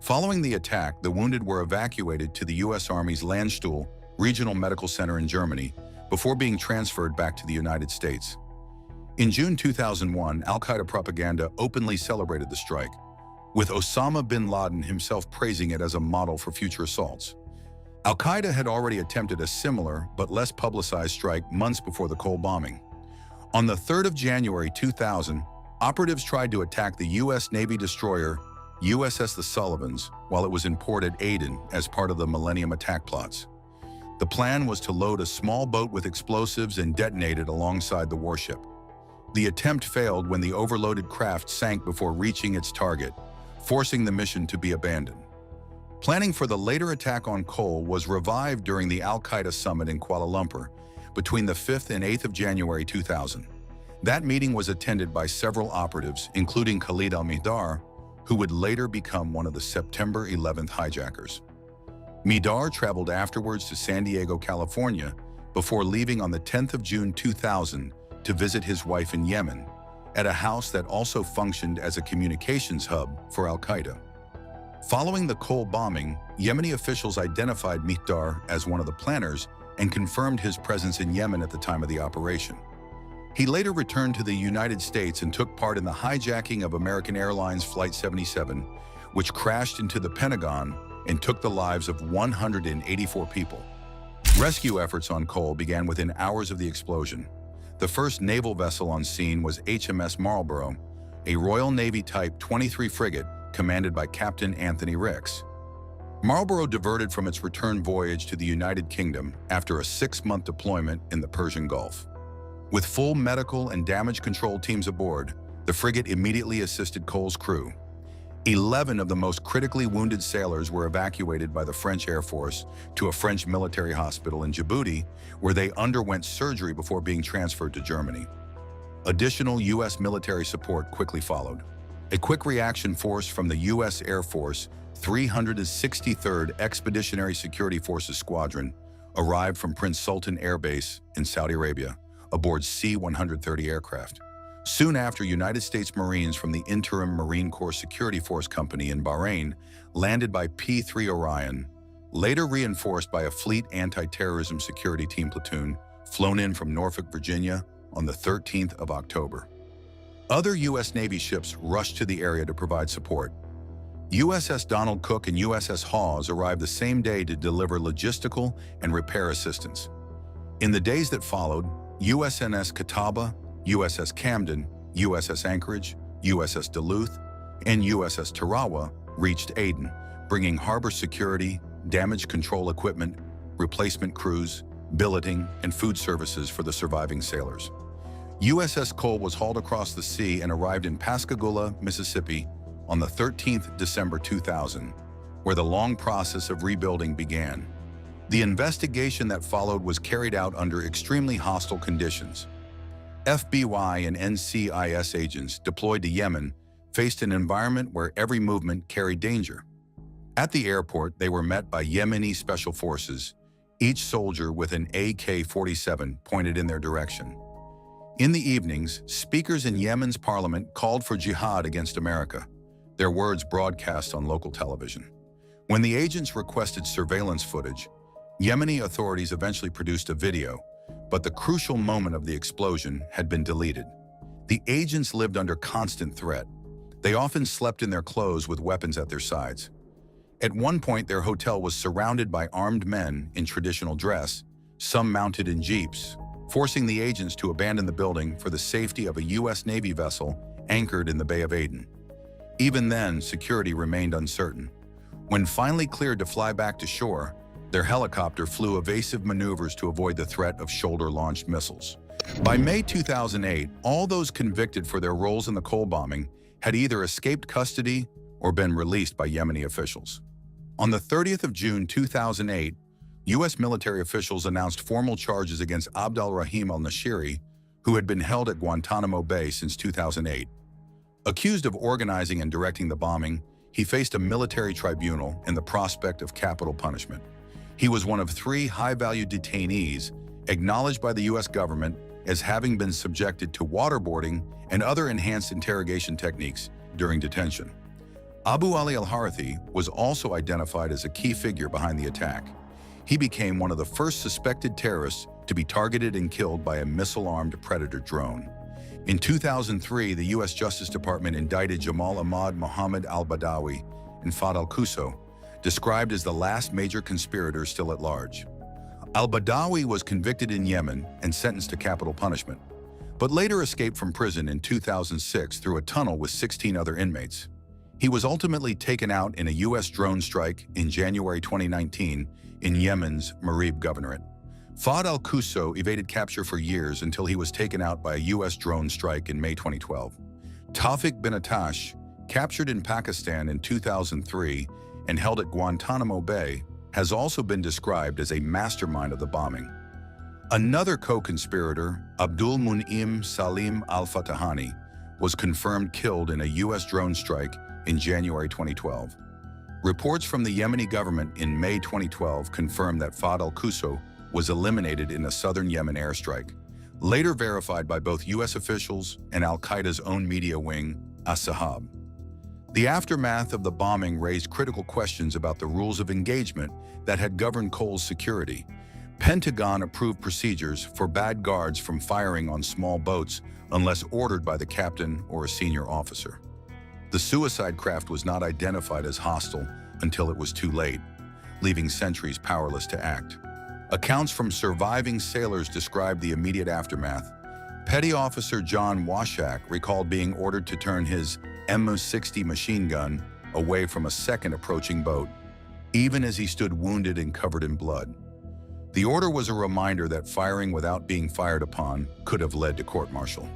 Following the attack, the wounded were evacuated to the U.S. Army's Landstuhl Regional Medical Center in Germany before being transferred back to the United States. In June 2001, al-Qaeda propaganda openly celebrated the strike, with Osama bin Laden himself praising it as a model for future assaults. Al-Qaeda had already attempted a similar but less publicized strike months before the Cole bombing. On the 3rd of January 2000, operatives tried to attack the U.S. Navy destroyer USS The Sullivans while it was in port at Aden as part of the Millennium attack plots. The plan was to load a small boat with explosives and detonate it alongside the warship. The attempt failed when the overloaded craft sank before reaching its target, forcing the mission to be abandoned. Planning for the later attack on Cole was revived during the al-Qaeda summit in Kuala Lumpur between the 5th and 8th of January 2000. That meeting was attended by several operatives, including Khalid al-Mihdhar, who would later become one of the September 11th hijackers. Mihdhar traveled afterwards to San Diego, California, before leaving on the 10th of June 2000 to visit his wife in Yemen, at a house that also functioned as a communications hub for al-Qaeda. Following the Cole bombing, Yemeni officials identified Mihdhar as one of the planners and confirmed his presence in Yemen at the time of the operation. He later returned to the United States and took part in the hijacking of American Airlines Flight 77, which crashed into the Pentagon and took the lives of 184 people. Rescue efforts on Cole began within hours of the explosion. The first naval vessel on scene was HMS Marlborough, a Royal Navy Type 23 frigate commanded by Captain Anthony Ricks. Marlborough diverted from its return voyage to the United Kingdom after a 6-month deployment in the Persian Gulf. With full medical and damage control teams aboard, the frigate immediately assisted Cole's crew. 11 of the most critically wounded sailors were evacuated by the French Air Force to a French military hospital in Djibouti, where they underwent surgery before being transferred to Germany. Additional U.S. military support quickly followed. A quick reaction force from the U.S. Air Force 363rd Expeditionary Security Forces Squadron arrived from Prince Sultan Air Base in Saudi Arabia aboard C-130 aircraft. Soon after, United States Marines from the Interim Marine Corps Security Force Company in Bahrain landed by P-3 Orion, later reinforced by a fleet anti-terrorism security team platoon flown in from Norfolk, Virginia on the 13th of October. Other U.S. Navy ships rushed to the area to provide support. USS Donald Cook and USS Hawes arrived the same day to deliver logistical and repair assistance. In the days that followed, USNS Catawba, USS Camden, USS Anchorage, USS Duluth, and USS Tarawa reached Aden, bringing harbor security, damage control equipment, replacement crews, billeting, and food services for the surviving sailors. USS Cole was hauled across the sea and arrived in Pascagoula, Mississippi, on the 13th December 2000, where the long process of rebuilding began. The investigation that followed was carried out under extremely hostile conditions. FBI and NCIS agents deployed to Yemen faced an environment where every movement carried danger. At the airport, they were met by Yemeni special forces, each soldier with an AK-47 pointed in their direction. In the evenings, speakers in Yemen's parliament called for jihad against America, their words broadcast on local television. When the agents requested surveillance footage, Yemeni authorities eventually produced a video, but the crucial moment of the explosion had been deleted. The agents lived under constant threat. They often slept in their clothes with weapons at their sides. At one point, their hotel was surrounded by armed men in traditional dress, some mounted in jeeps, forcing the agents to abandon the building for the safety of a U.S. Navy vessel anchored in the Bay of Aden. Even then, security remained uncertain. When finally cleared to fly back to shore, their helicopter flew evasive maneuvers to avoid the threat of shoulder-launched missiles. By May 2008, all those convicted for their roles in the Cole bombing had either escaped custody or been released by Yemeni officials. On the 30th of June 2008, U.S. military officials announced formal charges against Abd al-Rahim al-Nashiri, who had been held at Guantanamo Bay since 2008. Accused of organizing and directing the bombing, he faced a military tribunal and the prospect of capital punishment. He was one of 3 high-value detainees acknowledged by the U.S. government as having been subjected to waterboarding and other enhanced interrogation techniques during detention. Abu Ali al-Harathi was also identified as a key figure behind the attack. He became one of the first suspected terrorists to be targeted and killed by a missile-armed Predator drone. In 2003, the U.S. Justice Department indicted Jamal Ahmad Mohammed al-Badawi and Fahd al-Qusso, described as the last major conspirator still at large. Al-Badawi was convicted in Yemen and sentenced to capital punishment, but later escaped from prison in 2006 through a tunnel with 16 other inmates. He was ultimately taken out in a U.S. drone strike in January 2019 in Yemen's Marib Governorate. Fahd al-Qusso evaded capture for years until he was taken out by a U.S. drone strike in May 2012. Tawfiq bin Attash, captured in Pakistan in 2003 and held at Guantanamo Bay, has also been described as a mastermind of the bombing. Another co-conspirator, Abdul Mun'im Salim al-Fatahani, was confirmed killed in a U.S. drone strike in January 2012. Reports from the Yemeni government in May 2012 confirmed that Fahd al-Qusso was eliminated in a southern Yemen airstrike, later verified by both U.S. officials and al-Qaeda's own media wing, As-Sahab. The aftermath of the bombing raised critical questions about the rules of engagement that had governed Cole's security. Pentagon-approved procedures forbade guards from firing on small boats unless ordered by the captain or a senior officer. The suicide craft was not identified as hostile until it was too late, leaving sentries powerless to act. Accounts from surviving sailors described the immediate aftermath. Petty Officer John Washak recalled being ordered to turn his M60 machine gun away from a second approaching boat, even as he stood wounded and covered in blood. The order was a reminder that firing without being fired upon could have led to court-martial.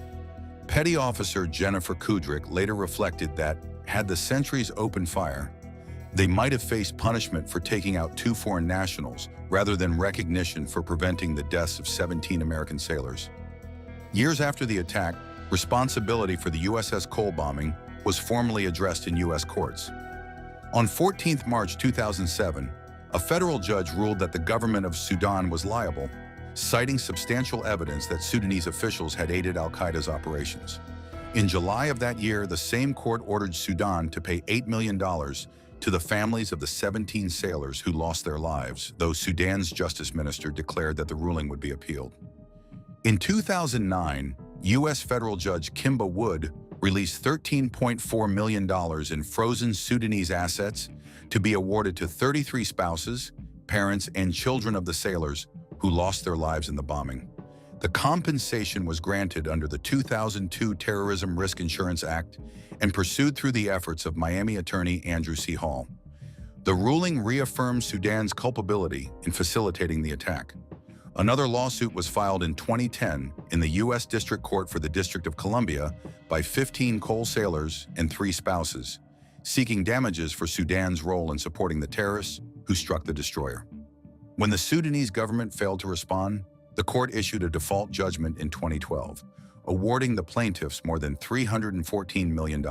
Petty Officer Jennifer Kudrick later reflected that, had the sentries opened fire, they might have faced punishment for taking out 2 foreign nationals rather than recognition for preventing the deaths of 17 American sailors. Years after the attack, responsibility for the USS Cole bombing was formally addressed in U.S. courts. On 14 March 2007, a federal judge ruled that the government of Sudan was liable, citing substantial evidence that Sudanese officials had aided al-Qaeda's operations. In July of that year, the same court ordered Sudan to pay $8 million to the families of the 17 sailors who lost their lives, though Sudan's justice minister declared that the ruling would be appealed. In 2009, U.S. federal judge Kimba Wood released $13.4 million in frozen Sudanese assets to be awarded to 33 spouses, parents, and children of the sailors who lost their lives in the bombing. The compensation was granted under the 2002 Terrorism Risk Insurance Act and pursued through the efforts of Miami attorney Andrew C. Hall. The ruling reaffirmed Sudan's culpability in facilitating the attack. Another lawsuit was filed in 2010 in the U.S. District Court for the District of Columbia by 15 coal sailors and 3 spouses, seeking damages for Sudan's role in supporting the terrorists who struck the destroyer. When the Sudanese government failed to respond, the court issued a default judgment in 2012, awarding the plaintiffs more than $314 million.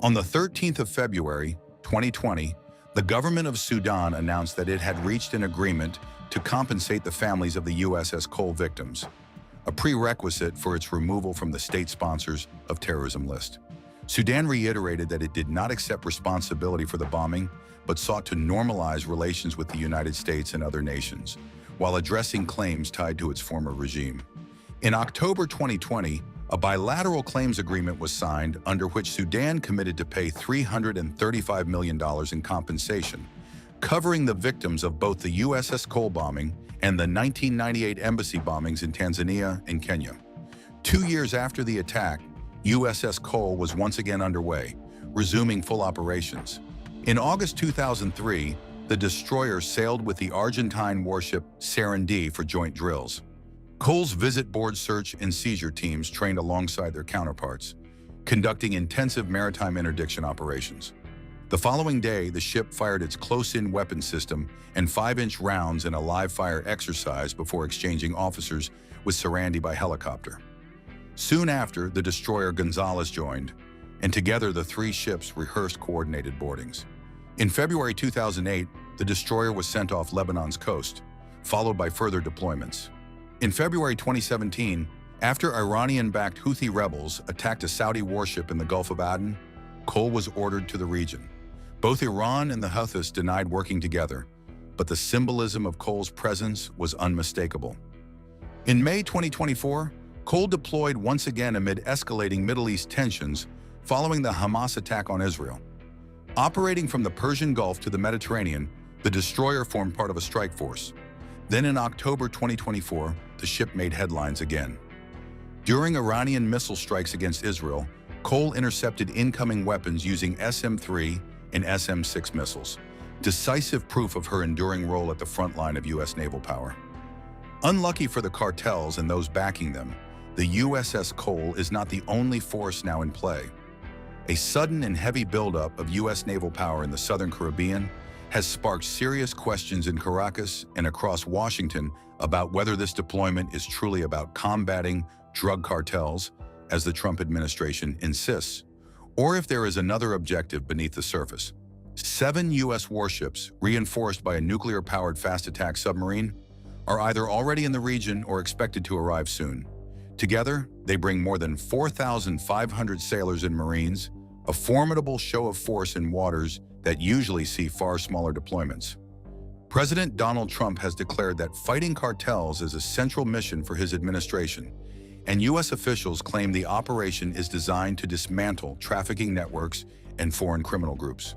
On the 13th of February, 2020, the government of Sudan announced that it had reached an agreement to compensate the families of the USS Cole victims, a prerequisite for its removal from the state sponsors of terrorism list. Sudan reiterated that it did not accept responsibility for the bombing, but sought to normalize relations with the United States and other nations, while addressing claims tied to its former regime. In October 2020, a bilateral claims agreement was signed under which Sudan committed to pay $335 million in compensation, covering the victims of both the USS Cole bombing and the 1998 embassy bombings in Tanzania and Kenya. 2 years after the attack, USS Cole was once again underway, resuming full operations. In August 2003, the destroyer sailed with the Argentine warship Sarandí for joint drills. Cole's visit board search and seizure teams trained alongside their counterparts, conducting intensive maritime interdiction operations. The following day, the ship fired its close-in weapon system and 5-inch rounds in a live-fire exercise before exchanging officers with Sarandí by helicopter. Soon after, the destroyer Gonzales joined, and together the 3 ships rehearsed coordinated boardings. In February 2008, the destroyer was sent off Lebanon's coast, followed by further deployments. In February 2017, after Iranian-backed Houthi rebels attacked a Saudi warship in the Gulf of Aden, Cole was ordered to the region. Both Iran and the Houthis denied working together, but the symbolism of Cole's presence was unmistakable. In May 2024, Cole deployed once again amid escalating Middle East tensions following the Hamas attack on Israel. Operating from the Persian Gulf to the Mediterranean, the destroyer formed part of a strike force. Then in October 2024, the ship made headlines again. During Iranian missile strikes against Israel, Cole intercepted incoming weapons using SM-3 and SM-6 missiles, decisive proof of her enduring role at the front line of U.S. naval power. Unlucky for the cartels and those backing them, the USS Cole is not the only force now in play. A sudden and heavy buildup of U.S. naval power in the Southern Caribbean has sparked serious questions in Caracas and across Washington about whether this deployment is truly about combating drug cartels, as the Trump administration insists, or if there is another objective beneath the surface. 7 U.S. warships, reinforced by a nuclear-powered fast-attack submarine, are either already in the region or expected to arrive soon. Together, they bring more than 4,500 sailors and Marines, a formidable show of force in waters that usually see far smaller deployments. President Donald Trump has declared that fighting cartels is a central mission for his administration, and U.S. officials claim the operation is designed to dismantle trafficking networks and foreign criminal groups.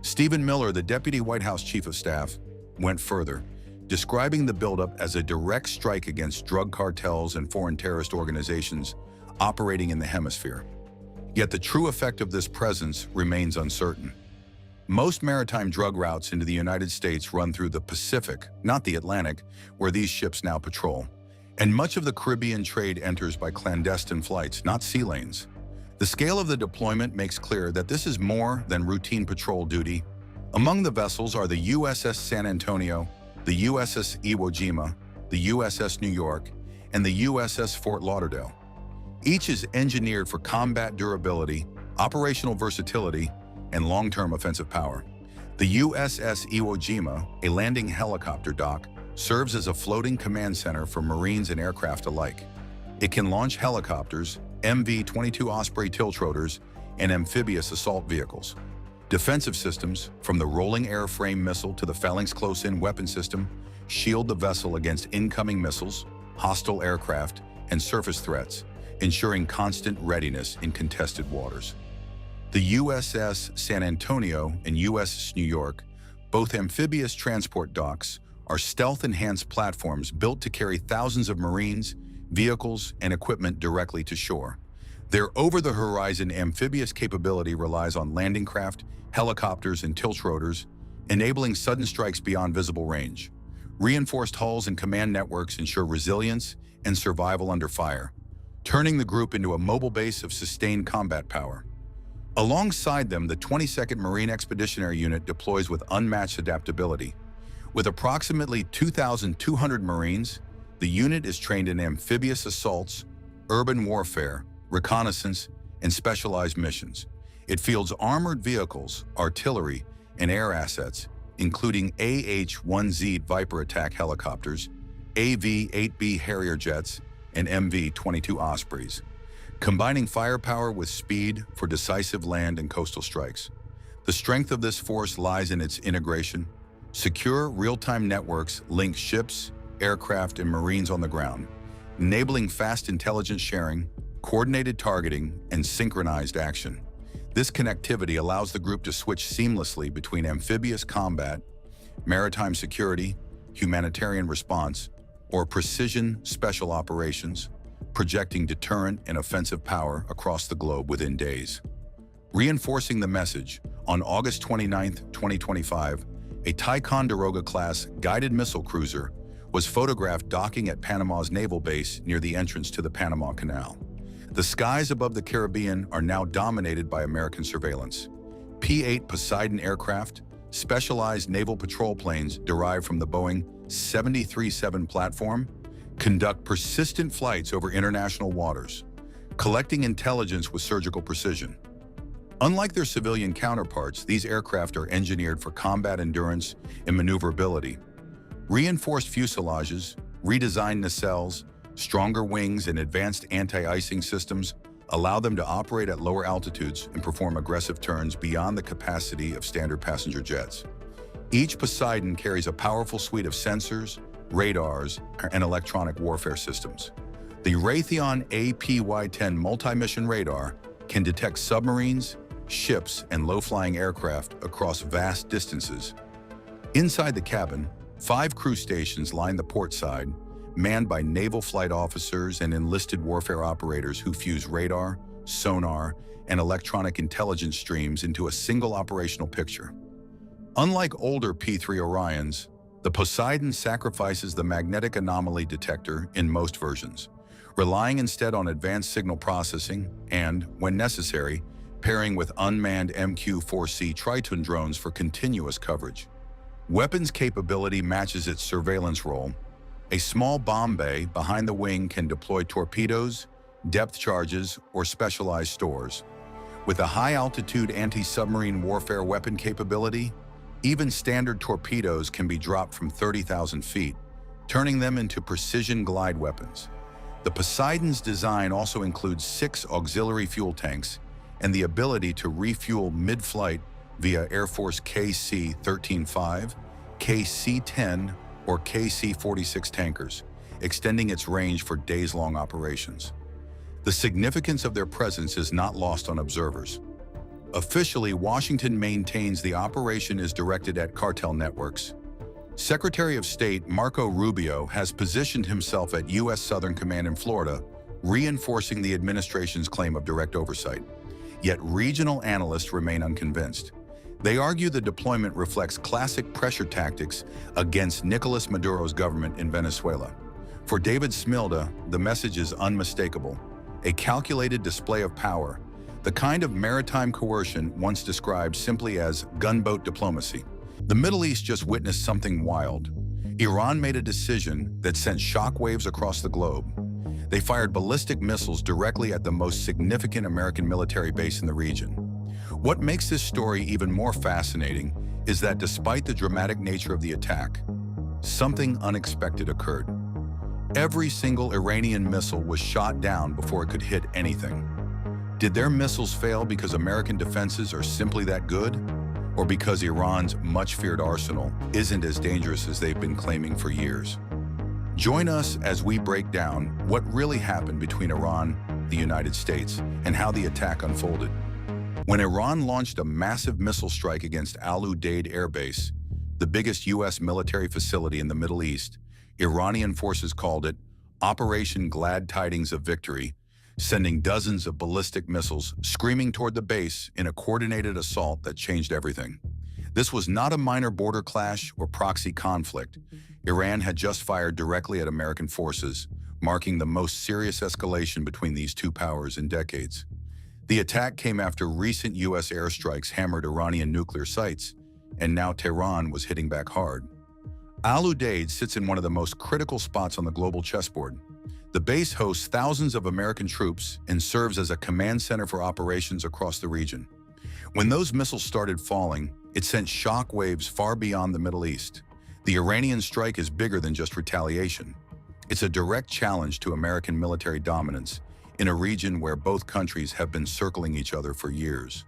Stephen Miller, the Deputy White House Chief of Staff, went further, describing the buildup as a direct strike against drug cartels and foreign terrorist organizations operating in the hemisphere. Yet the true effect of this presence remains uncertain. Most maritime drug routes into the United States run through the Pacific, not the Atlantic, where these ships now patrol. And much of the Caribbean trade enters by clandestine flights, not sea lanes. The scale of the deployment makes clear that this is more than routine patrol duty. Among the vessels are the USS San Antonio, the USS Iwo Jima, the USS New York, and the USS Fort Lauderdale. Each is engineered for combat durability, operational versatility, and long-term offensive power. The USS Iwo Jima, a landing helicopter dock, serves as a floating command center for Marines and aircraft alike. It can launch helicopters, MV-22 Osprey tiltrotors, and amphibious assault vehicles. Defensive systems, from the rolling airframe missile to the Phalanx close-in weapon system, shield the vessel against incoming missiles, hostile aircraft, and surface threats, ensuring constant readiness in contested waters. The USS San Antonio and USS New York, both amphibious transport docks, are stealth-enhanced platforms built to carry thousands of Marines, vehicles, and equipment directly to shore. Their over-the-horizon amphibious capability relies on landing craft, helicopters, and tiltrotors, enabling sudden strikes beyond visible range. Reinforced hulls and command networks ensure resilience and survival under fire, turning the group into a mobile base of sustained combat power. Alongside them, the 22nd Marine Expeditionary Unit deploys with unmatched adaptability. With approximately 2,200 Marines, the unit is trained in amphibious assaults, urban warfare, reconnaissance, and specialized missions. It fields armored vehicles, artillery, and air assets, including AH-1Z Viper attack helicopters, AV-8B Harrier jets, and MV-22 Ospreys, combining firepower with speed for decisive land and coastal strikes. The strength of this force lies in its integration. Secure, real-time networks link ships, aircraft, and Marines on the ground, enabling fast intelligence sharing, coordinated targeting, and synchronized action. This connectivity allows the group to switch seamlessly between amphibious combat, maritime security, humanitarian response, or precision special operations, projecting deterrent and offensive power across the globe within days. Reinforcing the message, on August 29, 2025, a Ticonderoga-class guided missile cruiser was photographed docking at Panama's naval base near the entrance to the Panama Canal. The skies above the Caribbean are now dominated by American surveillance. P-8 Poseidon aircraft, specialized naval patrol planes derived from the Boeing 737 platform, conduct persistent flights over international waters, collecting intelligence with surgical precision. Unlike their civilian counterparts, these aircraft are engineered for combat endurance and maneuverability. Reinforced fuselages, redesigned nacelles, stronger wings, and advanced anti-icing systems allow them to operate at lower altitudes and perform aggressive turns beyond the capacity of standard passenger jets. Each Poseidon carries a powerful suite of sensors, radars, and electronic warfare systems. The Raytheon APY-10 multi-mission radar can detect submarines, ships, and low-flying aircraft across vast distances. Inside the cabin, 5 crew stations line the port side, manned by naval flight officers and enlisted warfare operators who fuse radar, sonar, and electronic intelligence streams into a single operational picture. Unlike older P-3 Orions, the Poseidon sacrifices the magnetic anomaly detector in most versions, relying instead on advanced signal processing and, when necessary, pairing with unmanned MQ-4C Triton drones for continuous coverage. Weapons capability matches its surveillance role. A small bomb bay behind the wing can deploy torpedoes, depth charges, or specialized stores. With a high-altitude anti-submarine warfare weapon capability, even standard torpedoes can be dropped from 30,000 feet, turning them into precision glide weapons. The Poseidon's design also includes 6 auxiliary fuel tanks and the ability to refuel mid-flight via Air Force KC-13-5, KC-10, or KC-46 tankers, extending its range for days-long operations. The significance of their presence is not lost on observers. Officially, Washington maintains the operation is directed at cartel networks. Secretary of State Marco Rubio has positioned himself at U.S. Southern Command in Florida, reinforcing the administration's claim of direct oversight. Yet regional analysts remain unconvinced. They argue the deployment reflects classic pressure tactics against Nicolas Maduro's government in Venezuela. For David Smilda, the message is unmistakable: a calculated display of power, the kind of maritime coercion once described simply as gunboat diplomacy. The Middle East just witnessed something wild. Iran made a decision that sent shockwaves across the globe. They fired ballistic missiles directly at the most significant American military base in the region. What makes this story even more fascinating is that despite the dramatic nature of the attack, something unexpected occurred. Every single Iranian missile was shot down before it could hit anything. Did their missiles fail because American defenses are simply that good? Or because Iran's much-feared arsenal isn't as dangerous as they've been claiming for years? Join us as we break down what really happened between Iran the United States and how the attack unfolded. When Iran launched a massive missile strike against Al Udeid Air Base, the biggest U.S. military facility in the Middle East, Iranian forces called it Operation Glad Tidings of Victory, sending dozens of ballistic missiles screaming toward the base in a coordinated assault that changed everything. This was not a minor border clash or proxy conflict. Iran had just fired directly at American forces, marking the most serious escalation between these two powers in decades. The attack came after recent U.S. airstrikes hammered Iranian nuclear sites, and now Tehran was hitting back hard. Al Udeid sits in one of the most critical spots on the global chessboard. The base hosts thousands of American troops and serves as a command center for operations across the region. When those missiles started falling, it sent shock waves far beyond the Middle East. The Iranian strike is bigger than just retaliation. It's a direct challenge to American military dominance in a region where both countries have been circling each other for years.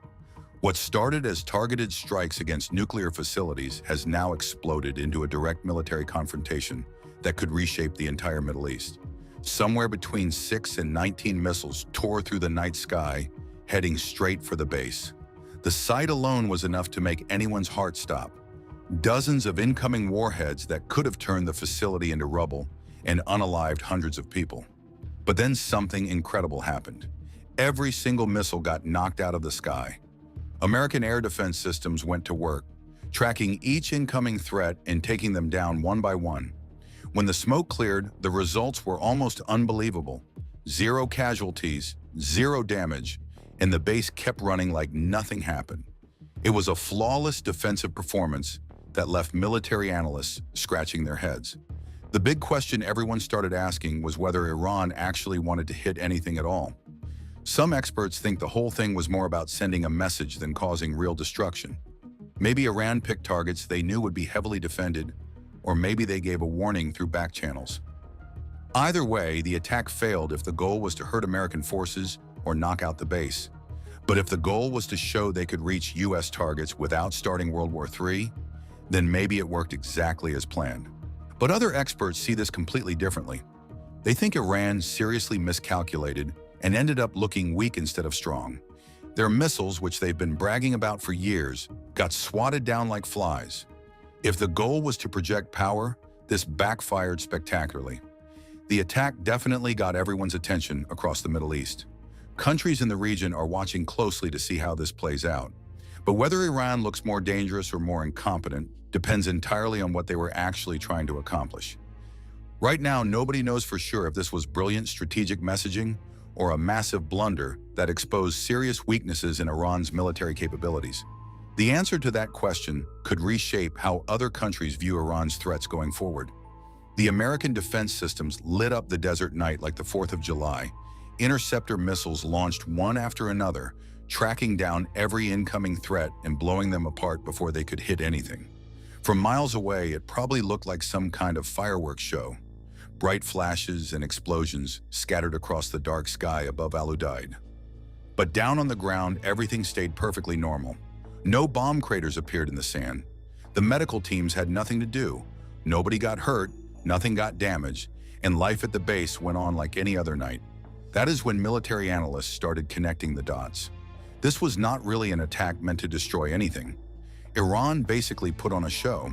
What started as targeted strikes against nuclear facilities has now exploded into a direct military confrontation that could reshape the entire Middle East. Somewhere between 6 and 19 missiles tore through the night sky, heading straight for the base. The sight alone was enough to make anyone's heart stop. Dozens of incoming warheads that could have turned the facility into rubble and unalived hundreds of people. But then something incredible happened. Every single missile got knocked out of the sky. American air defense systems went to work, tracking each incoming threat and taking them down one by one. When the smoke cleared, the results were almost unbelievable. 0 casualties, 0 damage, and the base kept running like nothing happened. It was a flawless defensive performance that left military analysts scratching their heads. The big question everyone started asking was whether Iran actually wanted to hit anything at all. Some experts think the whole thing was more about sending a message than causing real destruction. Maybe Iran picked targets they knew would be heavily defended, or maybe they gave a warning through back channels. Either way, the attack failed if the goal was to hurt American forces or knock out the base. But if the goal was to show they could reach U.S. targets without starting World War III, then maybe it worked exactly as planned. But other experts see this completely differently. They think Iran seriously miscalculated and ended up looking weak instead of strong. Their missiles, which they've been bragging about for years, got swatted down like flies. If the goal was to project power, this backfired spectacularly. The attack definitely got everyone's attention across the Middle East. Countries in the region are watching closely to see how this plays out. But whether Iran looks more dangerous or more incompetent depends entirely on what they were actually trying to accomplish. Right now, nobody knows for sure if this was brilliant strategic messaging or a massive blunder that exposed serious weaknesses in Iran's military capabilities. The answer to that question could reshape how other countries view Iran's threats going forward. The American defense systems lit up the desert night like the 4th of July. Interceptor missiles launched one after another, tracking down every incoming threat and blowing them apart before they could hit anything. From miles away, it probably looked like some kind of fireworks show. Bright flashes and explosions scattered across the dark sky above Al Udeid. But down on the ground, everything stayed perfectly normal. No bomb craters appeared in the sand. The medical teams had nothing to do. Nobody got hurt, nothing got damaged, and life at the base went on like any other night. That is when military analysts started connecting the dots. This was not really an attack meant to destroy anything. Iran basically put on a show,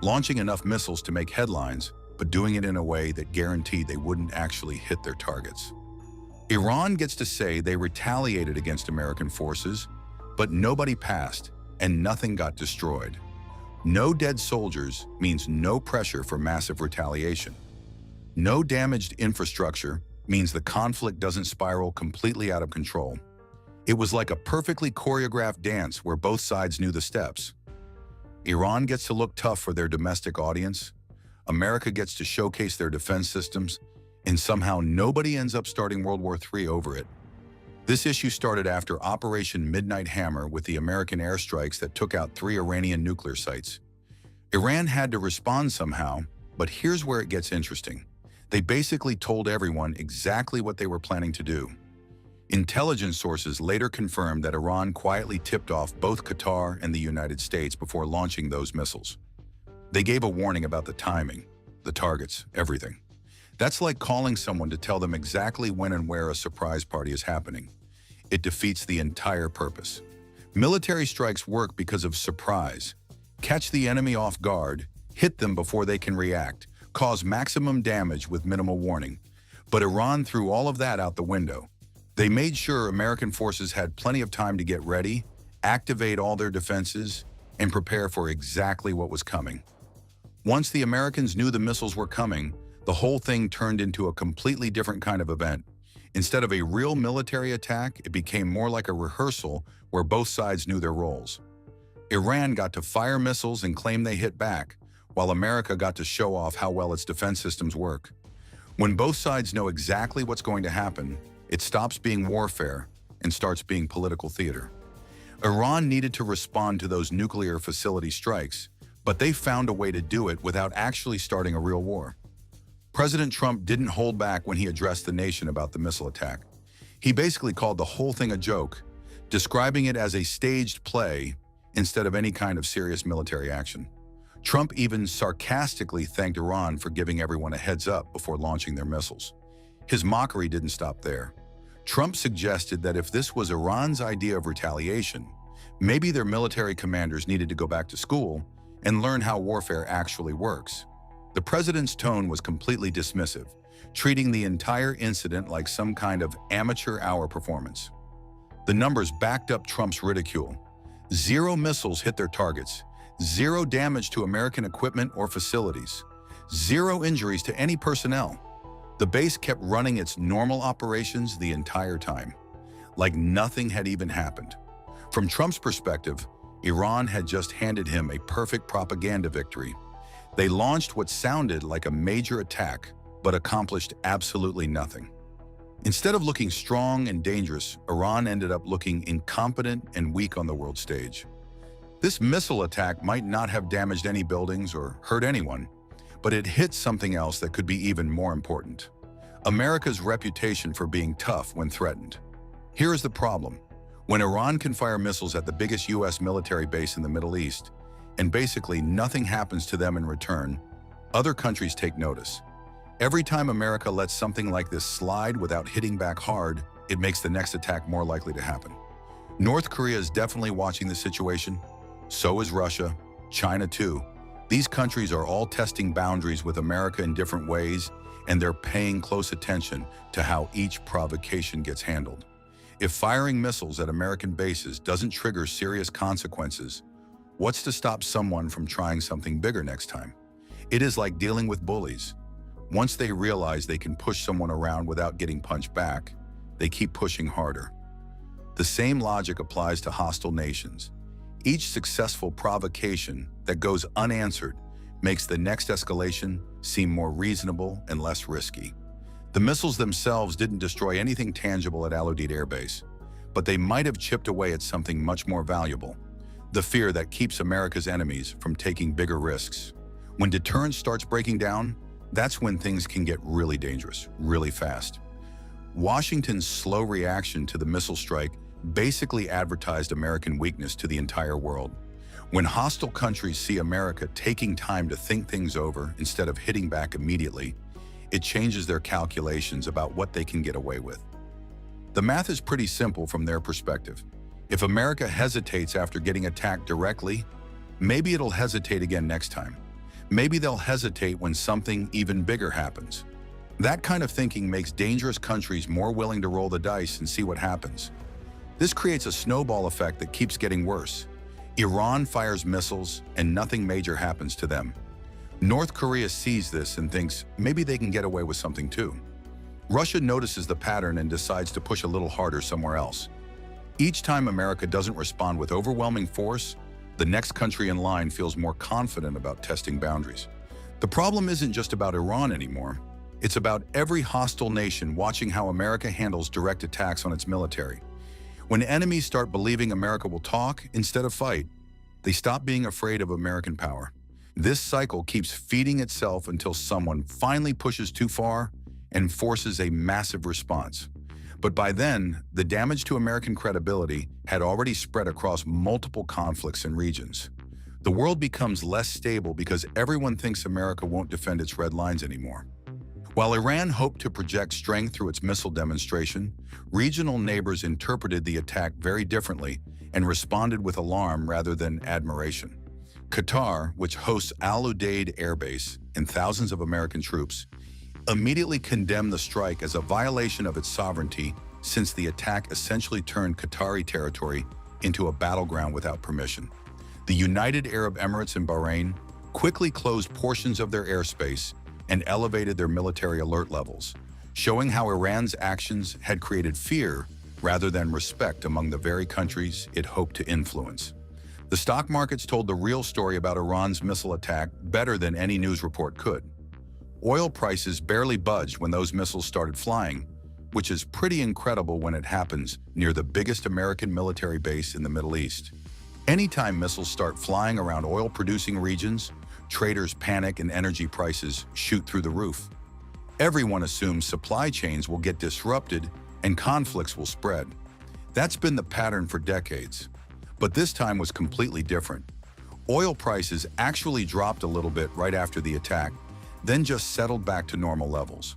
launching enough missiles to make headlines, but doing it in a way that guaranteed they wouldn't actually hit their targets. Iran gets to say they retaliated against American forces, but nobody passed and nothing got destroyed. No dead soldiers means no pressure for massive retaliation. No damaged infrastructure means the conflict doesn't spiral completely out of control. It was like a perfectly choreographed dance where both sides knew the steps. Iran gets to look tough for their domestic audience, America gets to showcase their defense systems, and somehow nobody ends up starting World War III over it. This issue started after Operation Midnight Hammer with the American airstrikes that took out 3 Iranian nuclear sites. Iran had to respond somehow, but here's where it gets interesting. They basically told everyone exactly what they were planning to do. Intelligence sources later confirmed that Iran quietly tipped off both Qatar and the United States before launching those missiles. They gave a warning about the timing, the targets, everything. That's like calling someone to tell them exactly when and where a surprise party is happening. It defeats the entire purpose. Military strikes work because of surprise. Catch the enemy off guard, hit them before they can react, cause maximum damage with minimal warning. But Iran threw all of that out the window. They made sure American forces had plenty of time to get ready, activate all their defenses, and prepare for exactly what was coming. Once the Americans knew the missiles were coming, the whole thing turned into a completely different kind of event. Instead of a real military attack, it became more like a rehearsal where both sides knew their roles. Iran got to fire missiles and claim they hit back, while America got to show off how well its defense systems work. When both sides know exactly what's going to happen, it stops being warfare and starts being political theater. Iran needed to respond to those nuclear facility strikes, but they found a way to do it without actually starting a real war. President Trump didn't hold back when he addressed the nation about the missile attack. He basically called the whole thing a joke, describing it as a staged play instead of any kind of serious military action. Trump even sarcastically thanked Iran for giving everyone a heads up before launching their missiles. His mockery didn't stop there. Trump suggested that if this was Iran's idea of retaliation, maybe their military commanders needed to go back to school and learn how warfare actually works. The president's tone was completely dismissive, treating the entire incident like some kind of amateur hour performance. The numbers backed up Trump's ridicule. 0 missiles hit their targets, 0 damage to American equipment or facilities, 0 injuries to any personnel. The base kept running its normal operations the entire time, like nothing had even happened. From Trump's perspective, Iran had just handed him a perfect propaganda victory. They launched what sounded like a major attack, but accomplished absolutely nothing. Instead of looking strong and dangerous, Iran ended up looking incompetent and weak on the world stage. This missile attack might not have damaged any buildings or hurt anyone, but it hit something else that could be even more important: America's reputation for being tough when threatened. Here is the problem. When Iran can fire missiles at the biggest US military base in the Middle East, and basically nothing happens to them in return, other countries take notice. Every time America lets something like this slide without hitting back hard, it makes the next attack more likely to happen. North Korea is definitely watching the situation. So is Russia, China too. These countries are all testing boundaries with America in different ways, and they're paying close attention to how each provocation gets handled. If firing missiles at American bases doesn't trigger serious consequences, what's to stop someone from trying something bigger next time? It is like dealing with bullies. Once they realize they can push someone around without getting punched back, they keep pushing harder. The same logic applies to hostile nations. Each successful provocation that goes unanswered makes the next escalation seem more reasonable and less risky. The missiles themselves didn't destroy anything tangible at Al Udeid Air Base, but they might have chipped away at something much more valuable: the fear that keeps America's enemies from taking bigger risks. When deterrence starts breaking down, that's when things can get really dangerous, really fast. Washington's slow reaction to the missile strike basically advertised American weakness to the entire world. When hostile countries see America taking time to think things over instead of hitting back immediately, it changes their calculations about what they can get away with. The math is pretty simple from their perspective. If America hesitates after getting attacked directly, maybe it'll hesitate again next time. Maybe they'll hesitate when something even bigger happens. That kind of thinking makes dangerous countries more willing to roll the dice and see what happens. This creates a snowball effect that keeps getting worse. Iran fires missiles and nothing major happens to them. North Korea sees this and thinks maybe they can get away with something too. Russia notices the pattern and decides to push a little harder somewhere else. Each time America doesn't respond with overwhelming force, the next country in line feels more confident about testing boundaries. The problem isn't just about Iran anymore. It's about every hostile nation watching how America handles direct attacks on its military. When enemies start believing America will talk instead of fight, they stop being afraid of American power. This cycle keeps feeding itself until someone finally pushes too far and forces a massive response. But by then, the damage to American credibility had already spread across multiple conflicts and regions. The world becomes less stable because everyone thinks America won't defend its red lines anymore. While Iran hoped to project strength through its missile demonstration, regional neighbors interpreted the attack very differently and responded with alarm rather than admiration. Qatar, which hosts Al Udeid Air Base and thousands of American troops, immediately condemned the strike as a violation of its sovereignty, since the attack essentially turned Qatari territory into a battleground without permission. The United Arab Emirates and Bahrain quickly closed portions of their airspace and elevated their military alert levels, showing how Iran's actions had created fear rather than respect among the very countries it hoped to influence. The stock markets told the real story about Iran's missile attack better than any news report could. Oil prices barely budged when those missiles started flying, which is pretty incredible when it happens near the biggest American military base in the Middle East. Anytime missiles start flying around oil-producing regions, traders panic and energy prices shoot through the roof. Everyone assumes supply chains will get disrupted and conflicts will spread. That's been the pattern for decades. But this time was completely different. Oil prices actually dropped a little bit right after the attack, then just settled back to normal levels.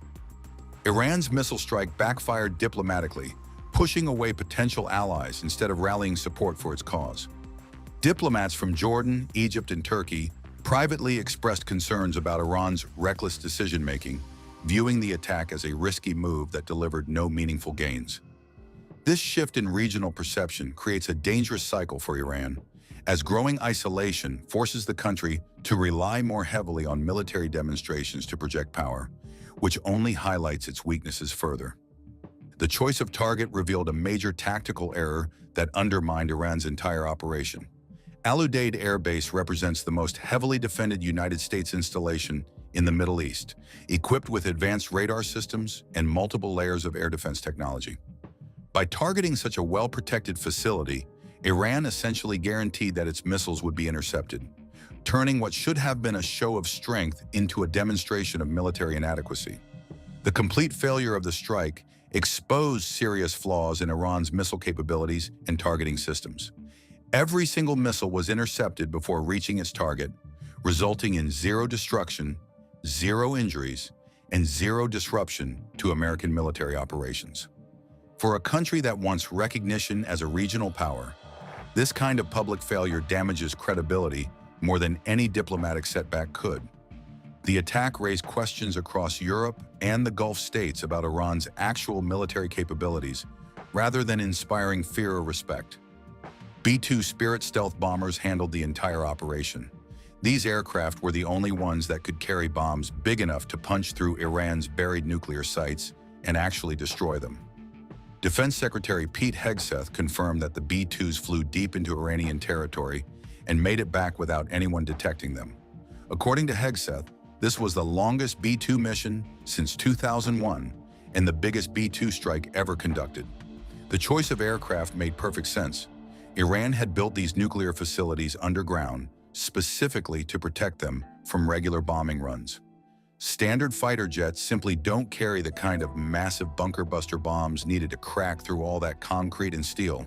Iran's missile strike backfired diplomatically, pushing away potential allies instead of rallying support for its cause. Diplomats from Jordan, Egypt, and Turkey privately expressed concerns about Iran's reckless decision-making, viewing the attack as a risky move that delivered no meaningful gains. This shift in regional perception creates a dangerous cycle for Iran, as growing isolation forces the country to rely more heavily on military demonstrations to project power, which only highlights its weaknesses further. The choice of target revealed a major tactical error that undermined Iran's entire operation. Al Udeid Air Base represents the most heavily defended United States installation in the Middle East, equipped with advanced radar systems and multiple layers of air defense technology. By targeting such a well-protected facility, Iran essentially guaranteed that its missiles would be intercepted, turning what should have been a show of strength into a demonstration of military inadequacy. The complete failure of the strike exposed serious flaws in Iran's missile capabilities and targeting systems. Every single missile was intercepted before reaching its target, resulting in zero destruction, zero injuries, and zero disruption to American military operations. For a country that wants recognition as a regional power, this kind of public failure damages credibility more than any diplomatic setback could. The attack raised questions across Europe and the Gulf states about Iran's actual military capabilities, rather than inspiring fear or respect. B-2 Spirit stealth bombers handled the entire operation. These aircraft were the only ones that could carry bombs big enough to punch through Iran's buried nuclear sites and actually destroy them. Defense Secretary Pete Hegseth confirmed that the B-2s flew deep into Iranian territory and made it back without anyone detecting them. According to Hegseth, this was the longest B-2 mission since 2001 and the biggest B-2 strike ever conducted. The choice of aircraft made perfect sense. Iran had built these nuclear facilities underground specifically to protect them from regular bombing runs. Standard fighter jets simply don't carry the kind of massive bunker-buster bombs needed to crack through all that concrete and steel.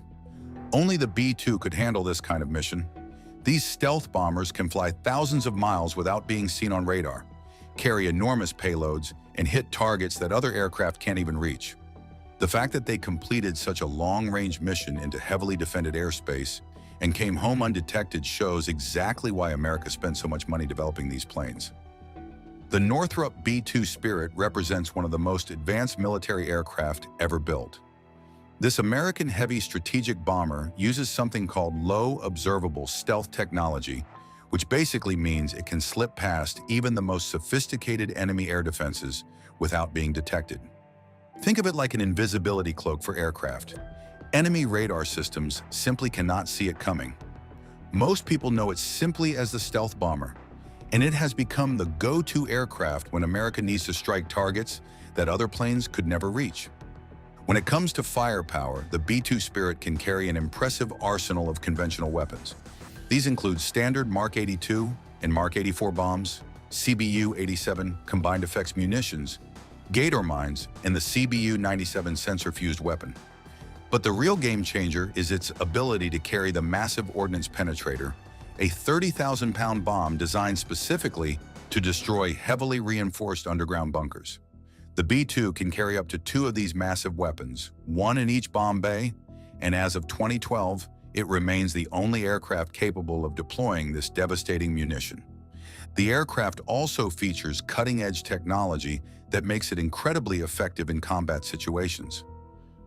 Only the B-2 could handle this kind of mission. These stealth bombers can fly thousands of miles without being seen on radar, carry enormous payloads, and hit targets that other aircraft can't even reach. The fact that they completed such a long-range mission into heavily defended airspace and came home undetected shows exactly why America spent so much money developing these planes. The Northrop B-2 Spirit represents one of the most advanced military aircraft ever built. This American heavy strategic bomber uses something called low observable stealth technology, which basically means it can slip past even the most sophisticated enemy air defenses without being detected. Think of it like an invisibility cloak for aircraft. Enemy radar systems simply cannot see it coming. Most people know it simply as the stealth bomber, and it has become the go-to aircraft when America needs to strike targets that other planes could never reach. When it comes to firepower, the B-2 Spirit can carry an impressive arsenal of conventional weapons. These include standard Mark 82 and Mark 84 bombs, CBU-87 combined effects munitions, Gator mines, and the CBU-97 sensor-fused weapon. But the real game changer is its ability to carry the massive ordnance penetrator, a 30,000-pound bomb designed specifically to destroy heavily reinforced underground bunkers. The B-2 can carry up to 2 of these massive weapons, one in each bomb bay, and as of 2012, it remains the only aircraft capable of deploying this devastating munition. The aircraft also features cutting-edge technology that makes it incredibly effective in combat situations.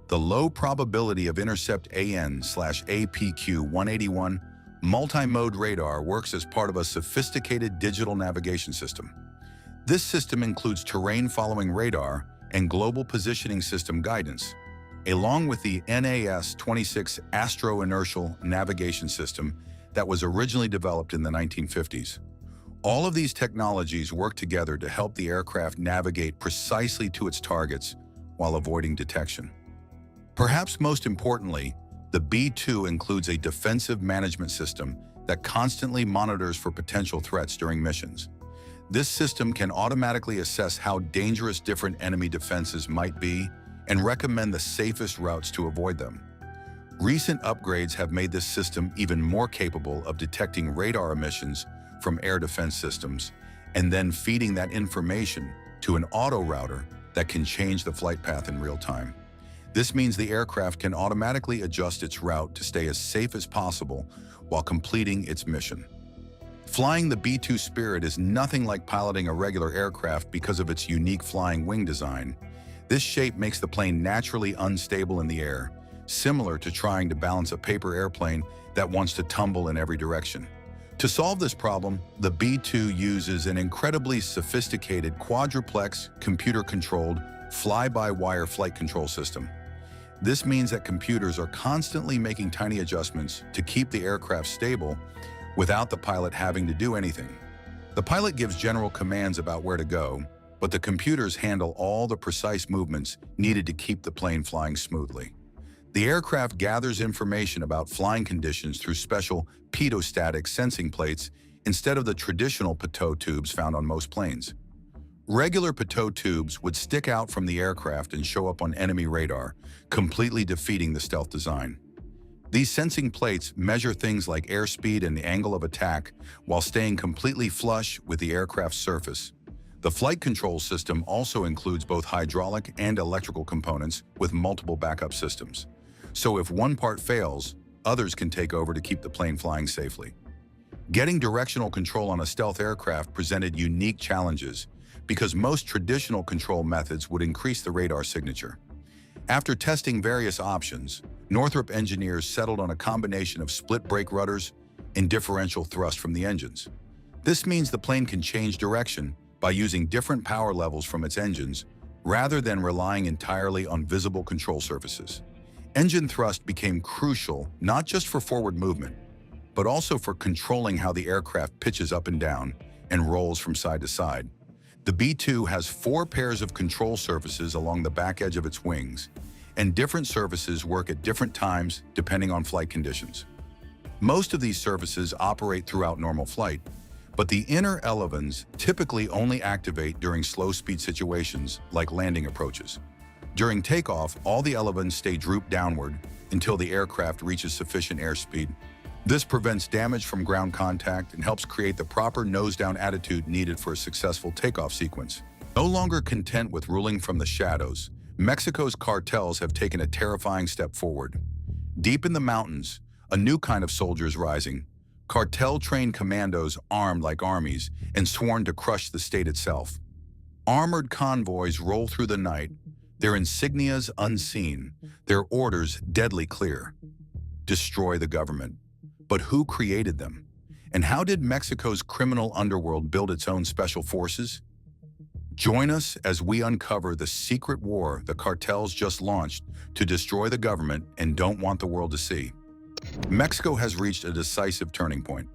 The low probability of intercept AN/APQ-181 multi-mode radar works as part of a sophisticated digital navigation system. This system includes terrain-following radar and global positioning system guidance, along with the NAS-26 astro-inertial navigation system that was originally developed in the 1950s. All of these technologies work together to help the aircraft navigate precisely to its targets while avoiding detection. Perhaps most importantly, the B-2 includes a defensive management system that constantly monitors for potential threats during missions. This system can automatically assess how dangerous different enemy defenses might be and recommend the safest routes to avoid them. Recent upgrades have made this system even more capable of detecting radar emissions from air defense systems and then feeding that information to an auto router that can change the flight path in real time. This means the aircraft can automatically adjust its route to stay as safe as possible while completing its mission. Flying the B-2 Spirit is nothing like piloting a regular aircraft because of its unique flying wing design. This shape makes the plane naturally unstable in the air, similar to trying to balance a paper airplane that wants to tumble in every direction. To solve this problem, the B-2 uses an incredibly sophisticated quadruplex, computer-controlled, fly-by-wire flight control system. This means that computers are constantly making tiny adjustments to keep the aircraft stable without the pilot having to do anything. The pilot gives general commands about where to go, but the computers handle all the precise movements needed to keep the plane flying smoothly. The aircraft gathers information about flying conditions through special pitot-static sensing plates instead of the traditional pitot tubes found on most planes. Regular pitot tubes would stick out from the aircraft and show up on enemy radar, completely defeating the stealth design. These sensing plates measure things like airspeed and the angle of attack while staying completely flush with the aircraft's surface. The flight control system also includes both hydraulic and electrical components with multiple backup systems. So if one part fails, others can take over to keep the plane flying safely. Getting directional control on a stealth aircraft presented unique challenges because most traditional control methods would increase the radar signature. After testing various options, Northrop engineers settled on a combination of split brake rudders and differential thrust from the engines. This means the plane can change direction by using different power levels from its engines rather than relying entirely on visible control surfaces. Engine thrust became crucial not just for forward movement, but also for controlling how the aircraft pitches up and down and rolls from side to side. The B-2 has 4 pairs of control surfaces along the back edge of its wings, and different surfaces work at different times depending on flight conditions. Most of these surfaces operate throughout normal flight, but the inner elevons typically only activate during slow-speed situations like landing approaches. During takeoff, all the elevons stay drooped downward until the aircraft reaches sufficient airspeed. This prevents damage from ground contact and helps create the proper nose-down attitude needed for a successful takeoff sequence. No longer content with ruling from the shadows, Mexico's cartels have taken a terrifying step forward. Deep in the mountains, a new kind of soldier is rising. Cartel-trained commandos armed like armies and sworn to crush the state itself. Armored convoys roll through the night, their insignias unseen, their orders deadly clear. Destroy the government. But who created them? And how did Mexico's criminal underworld build its own special forces? Join us as we uncover the secret war the cartels just launched to destroy the government and don't want the world to see. Mexico has reached a decisive turning point.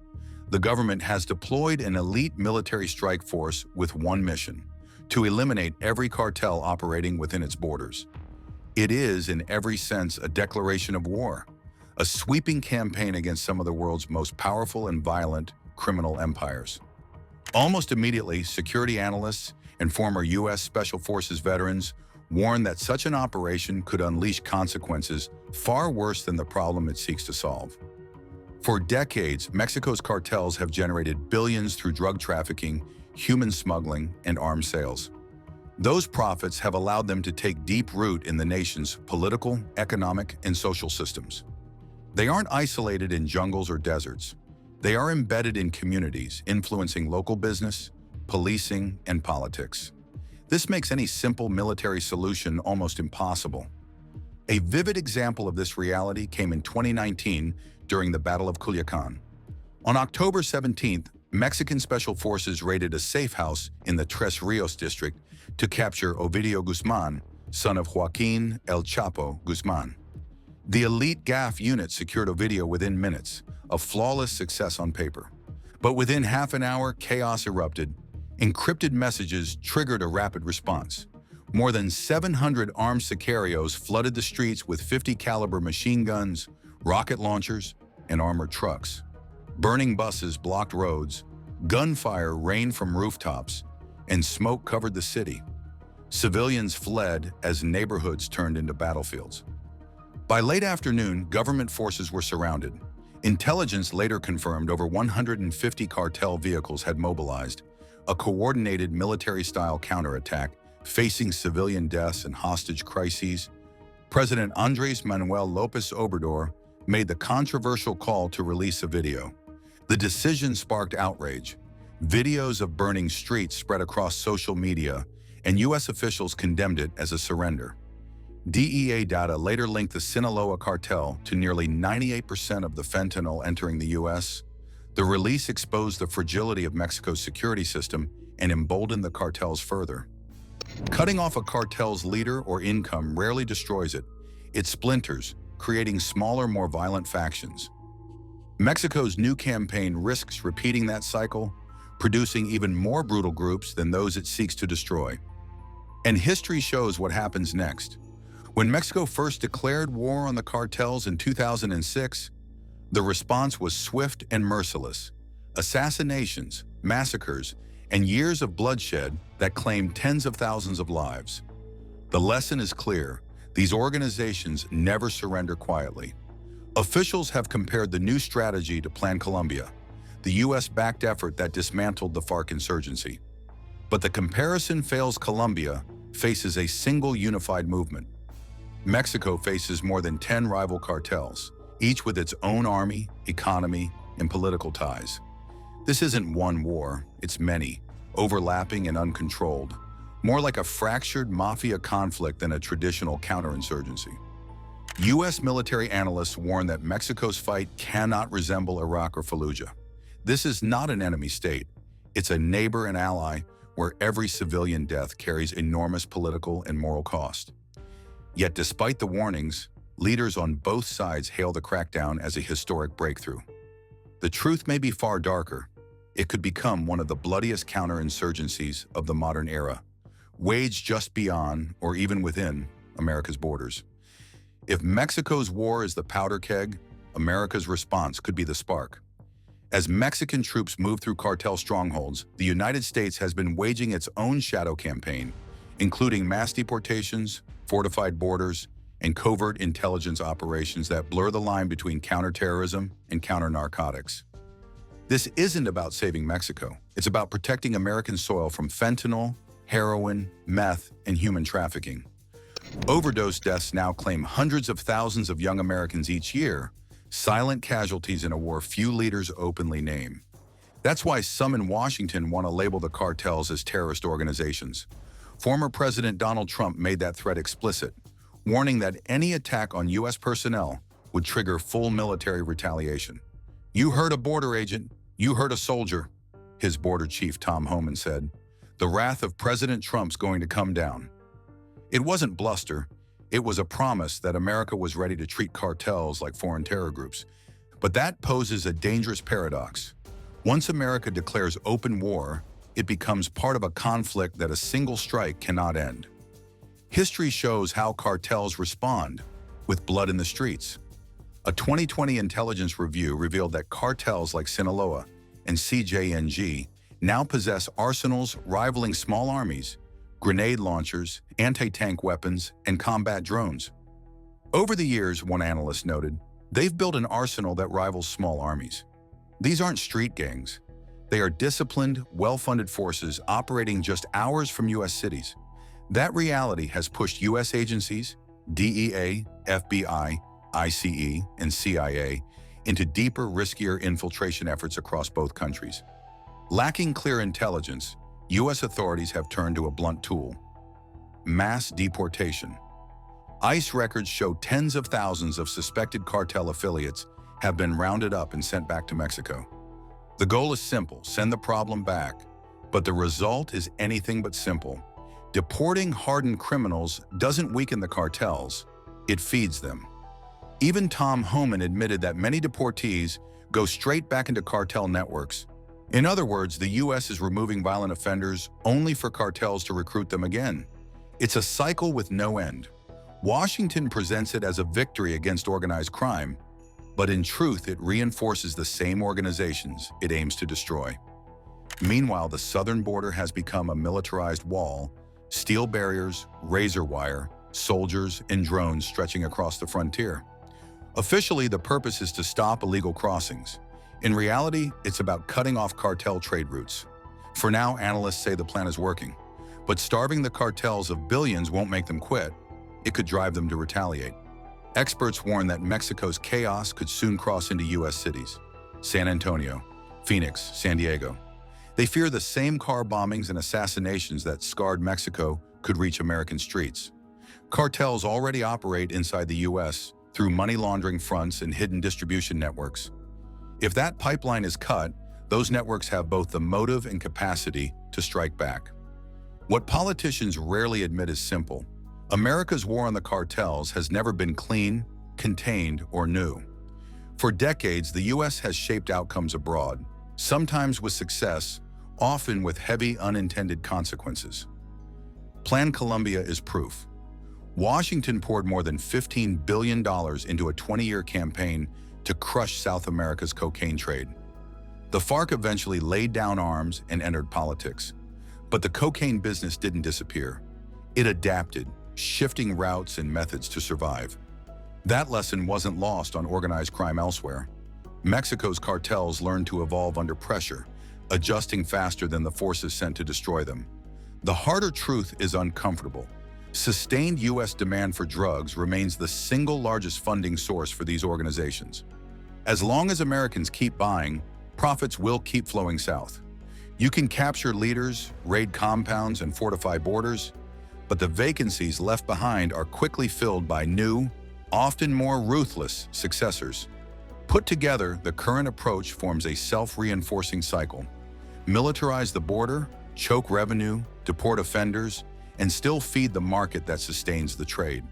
The government has deployed an elite military strike force with one mission: to eliminate every cartel operating within its borders. It is, in every sense, a declaration of war, a sweeping campaign against some of the world's most powerful and violent criminal empires. Almost immediately, security analysts and former U.S. Special Forces veterans warned that such an operation could unleash consequences far worse than the problem it seeks to solve. For decades, Mexico's cartels have generated billions through drug trafficking, human smuggling, and arms sales. Those profits have allowed them to take deep root in the nation's political, economic, and social systems. They aren't isolated in jungles or deserts. They are embedded in communities, influencing local business, policing, and politics. This makes any simple military solution almost impossible. A vivid example of this reality came in 2019 during the Battle of Culiacan. On October 17th, Mexican Special Forces raided a safe house in the Tres Rios district to capture Ovidio Guzman, son of Joaquin El Chapo Guzman. The elite GAF unit secured Ovidio within minutes, a flawless success on paper. But within half an hour, chaos erupted. Encrypted messages triggered a rapid response. More than 700 armed sicarios flooded the streets with 50 caliber machine guns, rocket launchers, and armored trucks. Burning buses blocked roads, gunfire rained from rooftops, and smoke covered the city. Civilians fled as neighborhoods turned into battlefields. By late afternoon, government forces were surrounded. Intelligence later confirmed over 150 cartel vehicles had mobilized, a coordinated military-style counterattack facing civilian deaths and hostage crises. President Andrés Manuel López Obrador made the controversial call to release a video. The decision sparked outrage. Videos of burning streets spread across social media, and U.S. officials condemned it as a surrender. DEA data later linked the Sinaloa cartel to nearly 98% of the fentanyl entering the U.S. The release exposed the fragility of Mexico's security system and emboldened the cartels further. Cutting off a cartel's leader or income rarely destroys it. It splinters, creating smaller, more violent factions. Mexico's new campaign risks repeating that cycle, producing even more brutal groups than those it seeks to destroy. And history shows what happens next. When Mexico first declared war on the cartels in 2006, the response was swift and merciless. Assassinations, massacres, and years of bloodshed that claimed tens of thousands of lives. The lesson is clear. These organizations never surrender quietly. Officials have compared the new strategy to Plan Colombia, the U.S.-backed effort that dismantled the FARC insurgency. But the comparison fails. Colombia faces a single unified movement. Mexico faces more than 10 rival cartels, each with its own army, economy, and political ties. This isn't one war, it's many, overlapping and uncontrolled, more like a fractured mafia conflict than a traditional counterinsurgency. U.S. military analysts warn that Mexico's fight cannot resemble Iraq or Fallujah. This is not an enemy state. It's a neighbor and ally where every civilian death carries enormous political and moral cost. Yet despite the warnings, leaders on both sides hail the crackdown as a historic breakthrough. The truth may be far darker. It could become one of the bloodiest counterinsurgencies of the modern era, waged just beyond or even within America's borders. If Mexico's war is the powder keg, America's response could be the spark. As Mexican troops move through cartel strongholds, the United States has been waging its own shadow campaign, including mass deportations, fortified borders, and covert intelligence operations that blur the line between counterterrorism and counter-narcotics. This isn't about saving Mexico. It's about protecting American soil from fentanyl, heroin, meth, and human trafficking. Overdose deaths now claim hundreds of thousands of young Americans each year, silent casualties in a war few leaders openly name. That's why some in Washington want to label the cartels as terrorist organizations. Former President Donald Trump made that threat explicit, warning that any attack on U.S. personnel would trigger full military retaliation. "You hurt a border agent, you hurt a soldier," his border chief Tom Homan said. "The wrath of President Trump's going to come down." It wasn't bluster. It was a promise that America was ready to treat cartels like foreign terror groups. But that poses a dangerous paradox. Once America declares open war, it becomes part of a conflict that a single strike cannot end. History shows how cartels respond, with blood in the streets. A 2020 intelligence review revealed that cartels like Sinaloa and CJNG now possess arsenals rivaling small armies, grenade launchers, anti-tank weapons, and combat drones. Over the years, one analyst noted, they've built an arsenal that rivals small armies. These aren't street gangs. They are disciplined, well-funded forces operating just hours from U.S. cities. That reality has pushed U.S. agencies, DEA, FBI, ICE, and CIA, into deeper, riskier infiltration efforts across both countries. Lacking clear intelligence, U.S. authorities have turned to a blunt tool: mass deportation. ICE records show tens of thousands of suspected cartel affiliates have been rounded up and sent back to Mexico. The goal is simple: send the problem back. But the result is anything but simple. Deporting hardened criminals doesn't weaken the cartels, it feeds them. Even Tom Homan admitted that many deportees go straight back into cartel networks. In other words, the U.S. is removing violent offenders only for cartels to recruit them again. It's a cycle with no end. Washington presents it as a victory against organized crime, but in truth, it reinforces the same organizations it aims to destroy. Meanwhile, the southern border has become a militarized wall: steel barriers, razor wire, soldiers, and drones stretching across the frontier. Officially, the purpose is to stop illegal crossings. In reality, it's about cutting off cartel trade routes. For now, analysts say the plan is working, but starving the cartels of billions won't make them quit. It could drive them to retaliate. Experts warn that Mexico's chaos could soon cross into U.S. cities: San Antonio, Phoenix, San Diego. They fear the same car bombings and assassinations that scarred Mexico could reach American streets. Cartels already operate inside the U.S. through money laundering fronts and hidden distribution networks. If that pipeline is cut, those networks have both the motive and capacity to strike back. What politicians rarely admit is simple: America's war on the cartels has never been clean, contained, or new. For decades, the U.S. has shaped outcomes abroad, sometimes with success, often with heavy unintended consequences. Plan Colombia is proof. Washington poured more than $15 billion into a 20-year campaign to crush South America's cocaine trade. The FARC eventually laid down arms and entered politics. But the cocaine business didn't disappear. It adapted, shifting routes and methods to survive. That lesson wasn't lost on organized crime elsewhere. Mexico's cartels learned to evolve under pressure, adjusting faster than the forces sent to destroy them. The harder truth is uncomfortable. Sustained U.S. demand for drugs remains the single largest funding source for these organizations. As long as Americans keep buying, profits will keep flowing south. You can capture leaders, raid compounds, and fortify borders, but the vacancies left behind are quickly filled by new, often more ruthless successors. Put together, the current approach forms a self-reinforcing cycle. Militarize the border, choke revenue, deport offenders, and still feed the market that sustains the trade.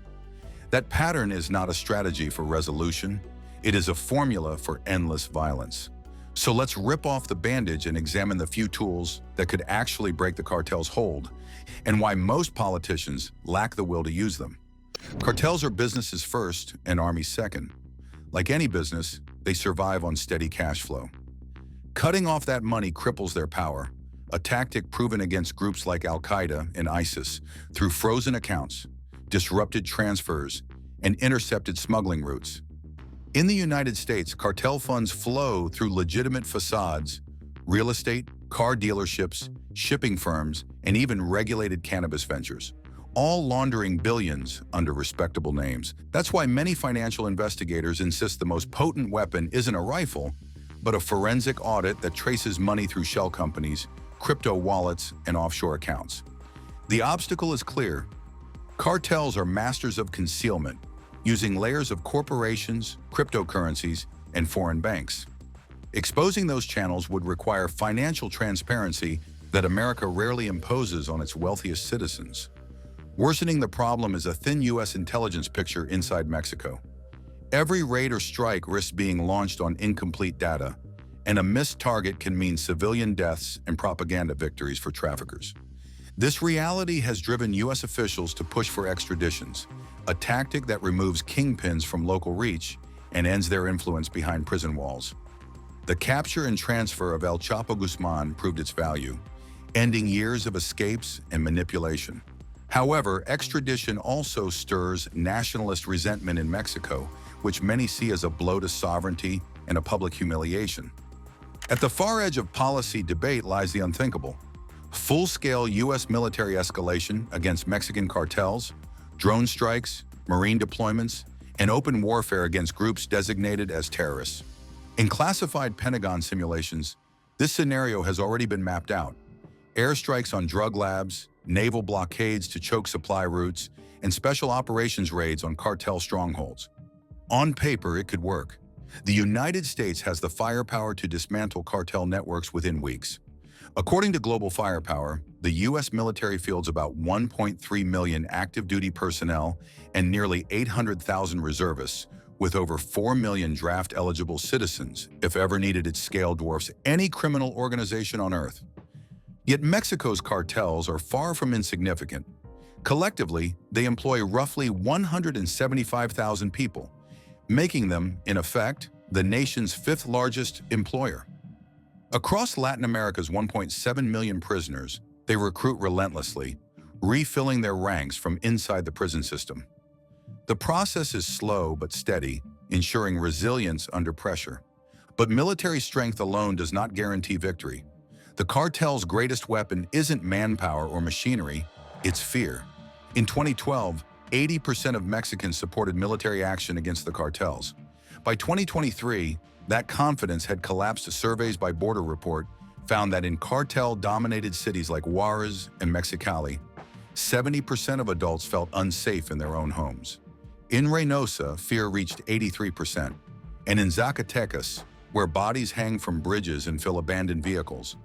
That pattern is not a strategy for resolution. It is a formula for endless violence. So let's rip off the bandage and examine the few tools that could actually break the cartel's hold, and why most politicians lack the will to use them. Cartels are businesses first and armies second. Like any business, they survive on steady cash flow. Cutting off that money cripples their power, a tactic proven against groups like Al-Qaeda and ISIS through frozen accounts, disrupted transfers, and intercepted smuggling routes. In the United States, cartel funds flow through legitimate facades: real estate, car dealerships, shipping firms, and even regulated cannabis ventures, all laundering billions under respectable names. That's why many financial investigators insist the most potent weapon isn't a rifle, but a forensic audit that traces money through shell companies, crypto wallets, and offshore accounts. The obstacle is clear. Cartels are masters of concealment, using layers of corporations, cryptocurrencies, and foreign banks. Exposing those channels would require financial transparency that America rarely imposes on its wealthiest citizens. Worsening the problem is a thin U.S. intelligence picture inside Mexico. Every raid or strike risks being launched on incomplete data, and a missed target can mean civilian deaths and propaganda victories for traffickers. This reality has driven U.S. officials to push for extraditions, a tactic that removes kingpins from local reach and ends their influence behind prison walls. The capture and transfer of El Chapo Guzman proved its value, ending years of escapes and manipulation. However, extradition also stirs nationalist resentment in Mexico, which many see as a blow to sovereignty and a public humiliation. At the far edge of policy debate lies the unthinkable: Full-scale U.S. military escalation against Mexican cartels, drone strikes, marine deployments, and open warfare against groups designated as terrorists. In classified Pentagon simulations, this scenario has already been mapped out. Airstrikes on drug labs, naval blockades to choke supply routes, and special operations raids on cartel strongholds. On paper, it could work. The United States has the firepower to dismantle cartel networks within weeks. According to Global Firepower, the U.S. military fields about 1.3 million active duty personnel and nearly 800,000 reservists, with over 4 million draft-eligible citizens. If ever needed, its scale dwarfs any criminal organization on Earth. Yet Mexico's cartels are far from insignificant. Collectively, they employ roughly 175,000 people, making them, in effect, the nation's fifth largest employer. Across Latin America's 1.7 million prisoners, they recruit relentlessly, refilling their ranks from inside the prison system. The process is slow but steady, ensuring resilience under pressure. But military strength alone does not guarantee victory. The cartel's greatest weapon isn't manpower or machinery, it's fear. In 2012, 80% of Mexicans supported military action against the cartels. By 2023, that confidence had collapsed. Surveys by Border Report found that in cartel-dominated cities like Juarez and Mexicali, 70% of adults felt unsafe in their own homes. In Reynosa, fear reached 83%, and in Zacatecas, where bodies hang from bridges and fill abandoned vehicles,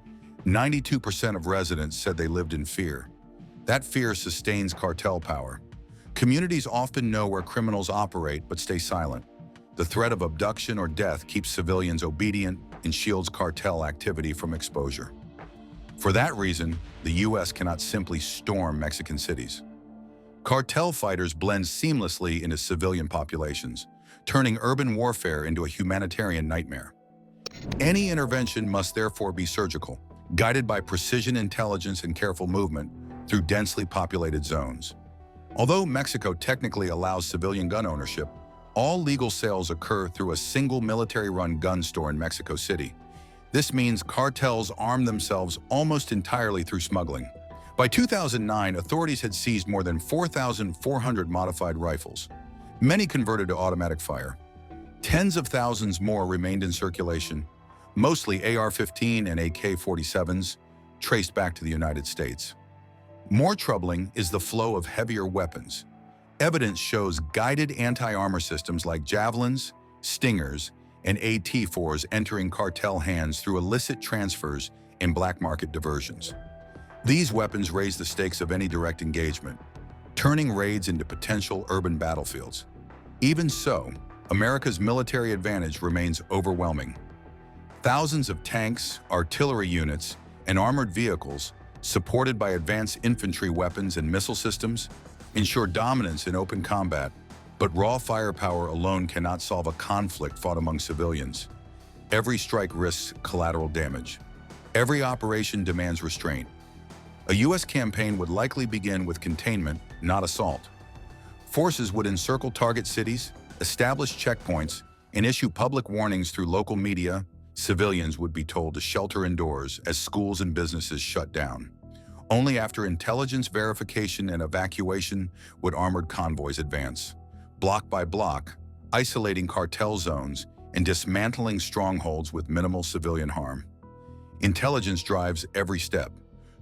92% of residents said they lived in fear. That fear sustains cartel power. Communities often know where criminals operate but stay silent. The threat of abduction or death keeps civilians obedient and shields cartel activity from exposure. For that reason, the U.S. cannot simply storm Mexican cities. Cartel fighters blend seamlessly into civilian populations, turning urban warfare into a humanitarian nightmare. Any intervention must therefore be surgical, guided by precision intelligence and careful movement through densely populated zones. Although Mexico technically allows civilian gun ownership, all legal sales occur through a single military-run gun store in Mexico City. This means cartels arm themselves almost entirely through smuggling. By 2009, authorities had seized more than 4,400 modified rifles, many converted to automatic fire. Tens of thousands more remained in circulation, mostly AR-15 and AK-47s, traced back to the United States. More troubling is the flow of heavier weapons. Evidence shows guided anti-armor systems like javelins, stingers, and AT-4s entering cartel hands through illicit transfers and black market diversions. These weapons raise the stakes of any direct engagement, turning raids into potential urban battlefields. Even so, America's military advantage remains overwhelming. Thousands of tanks, artillery units, and armored vehicles, supported by advanced infantry weapons and missile systems, ensure dominance in open combat, but raw firepower alone cannot solve a conflict fought among civilians. Every strike risks collateral damage. Every operation demands restraint. A U.S. campaign would likely begin with containment, not assault. Forces would encircle target cities, establish checkpoints, and issue public warnings through local media. Civilians would be told to shelter indoors as schools and businesses shut down. Only after intelligence verification and evacuation would armored convoys advance, block by block, isolating cartel zones and dismantling strongholds with minimal civilian harm. Intelligence drives every step.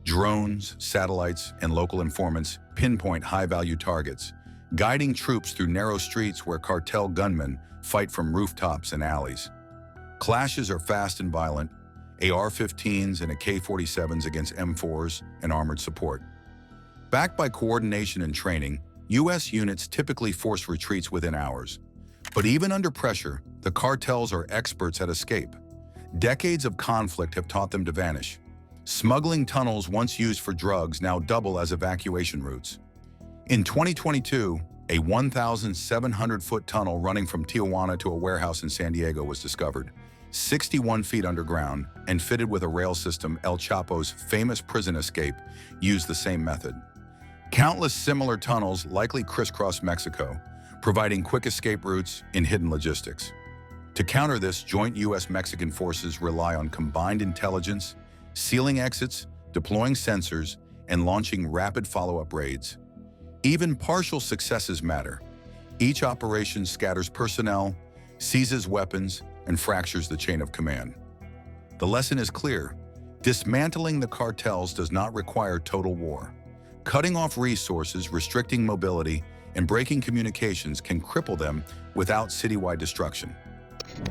Drones, satellites, and local informants pinpoint high-value targets, guiding troops through narrow streets where cartel gunmen fight from rooftops and alleys. Clashes are fast and violent, AR-15s and AK-47s against M4s and armored support. Backed by coordination and training, U.S. units typically force retreats within hours. But even under pressure, the cartels are experts at escape. Decades of conflict have taught them to vanish. Smuggling tunnels once used for drugs now double as evacuation routes. In 2022, a 1,700-foot tunnel running from Tijuana to a warehouse in San Diego was discovered, 61 feet underground and fitted with a rail system. El Chapo's famous prison escape used the same method. Countless similar tunnels likely crisscross Mexico, providing quick escape routes and hidden logistics. To counter this, joint U.S.-Mexican forces rely on combined intelligence, sealing exits, deploying sensors, and launching rapid follow-up raids. Even partial successes matter. Each operation scatters personnel, seizes weapons, and fractures the chain of command. The lesson is clear. Dismantling the cartels does not require total war. Cutting off resources, restricting mobility, and breaking communications can cripple them without citywide destruction.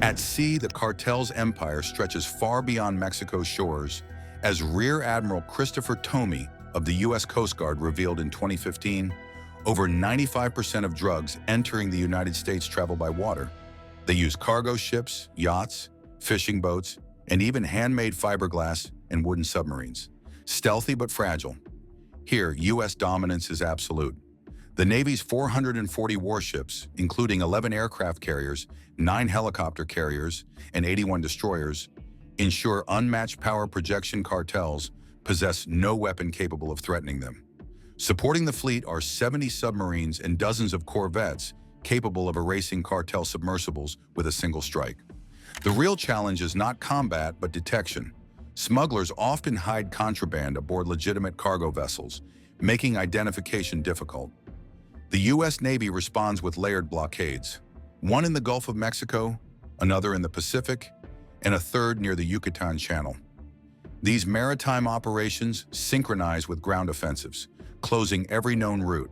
At sea, the cartel's empire stretches far beyond Mexico's shores, as Rear Admiral Christopher Tomey of the U.S. Coast Guard revealed in 2015, over 95% of drugs entering the United States travel by water. They use cargo ships, yachts, fishing boats, and even handmade fiberglass and wooden submarines. Stealthy but fragile. Here, U.S. dominance is absolute. The Navy's 440 warships, including 11 aircraft carriers, 9 helicopter carriers, and 81 destroyers, ensure unmatched power. Projection cartels possess no weapon capable of threatening them. Supporting the fleet are 70 submarines and dozens of corvettes capable of erasing cartel submersibles with a single strike. The real challenge is not combat but detection. Smugglers often hide contraband aboard legitimate cargo vessels, making identification difficult. The U.S. Navy responds with layered blockades, one in the Gulf of Mexico, another in the Pacific, and a third near the Yucatan Channel. These maritime operations synchronize with ground offensives, closing every known route.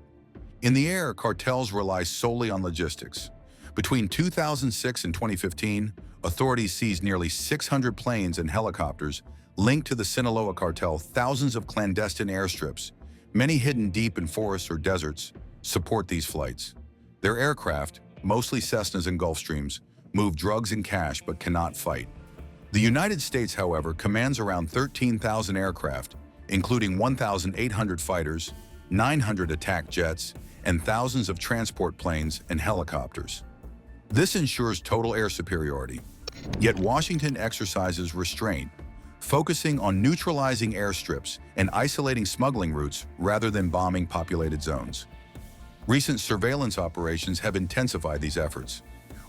In the air, cartels rely solely on logistics. Between 2006 and 2015, authorities seized nearly 600 planes and helicopters linked to the Sinaloa cartel. Thousands of clandestine airstrips, many hidden deep in forests or deserts, support these flights. Their aircraft, mostly Cessnas and Gulfstreams, move drugs and cash but cannot fight. The United States, however, commands around 13,000 aircraft, including 1,800 fighters, 900 attack jets, and thousands of transport planes and helicopters. This ensures total air superiority. Yet Washington exercises restraint, focusing on neutralizing airstrips and isolating smuggling routes rather than bombing populated zones. Recent surveillance operations have intensified these efforts.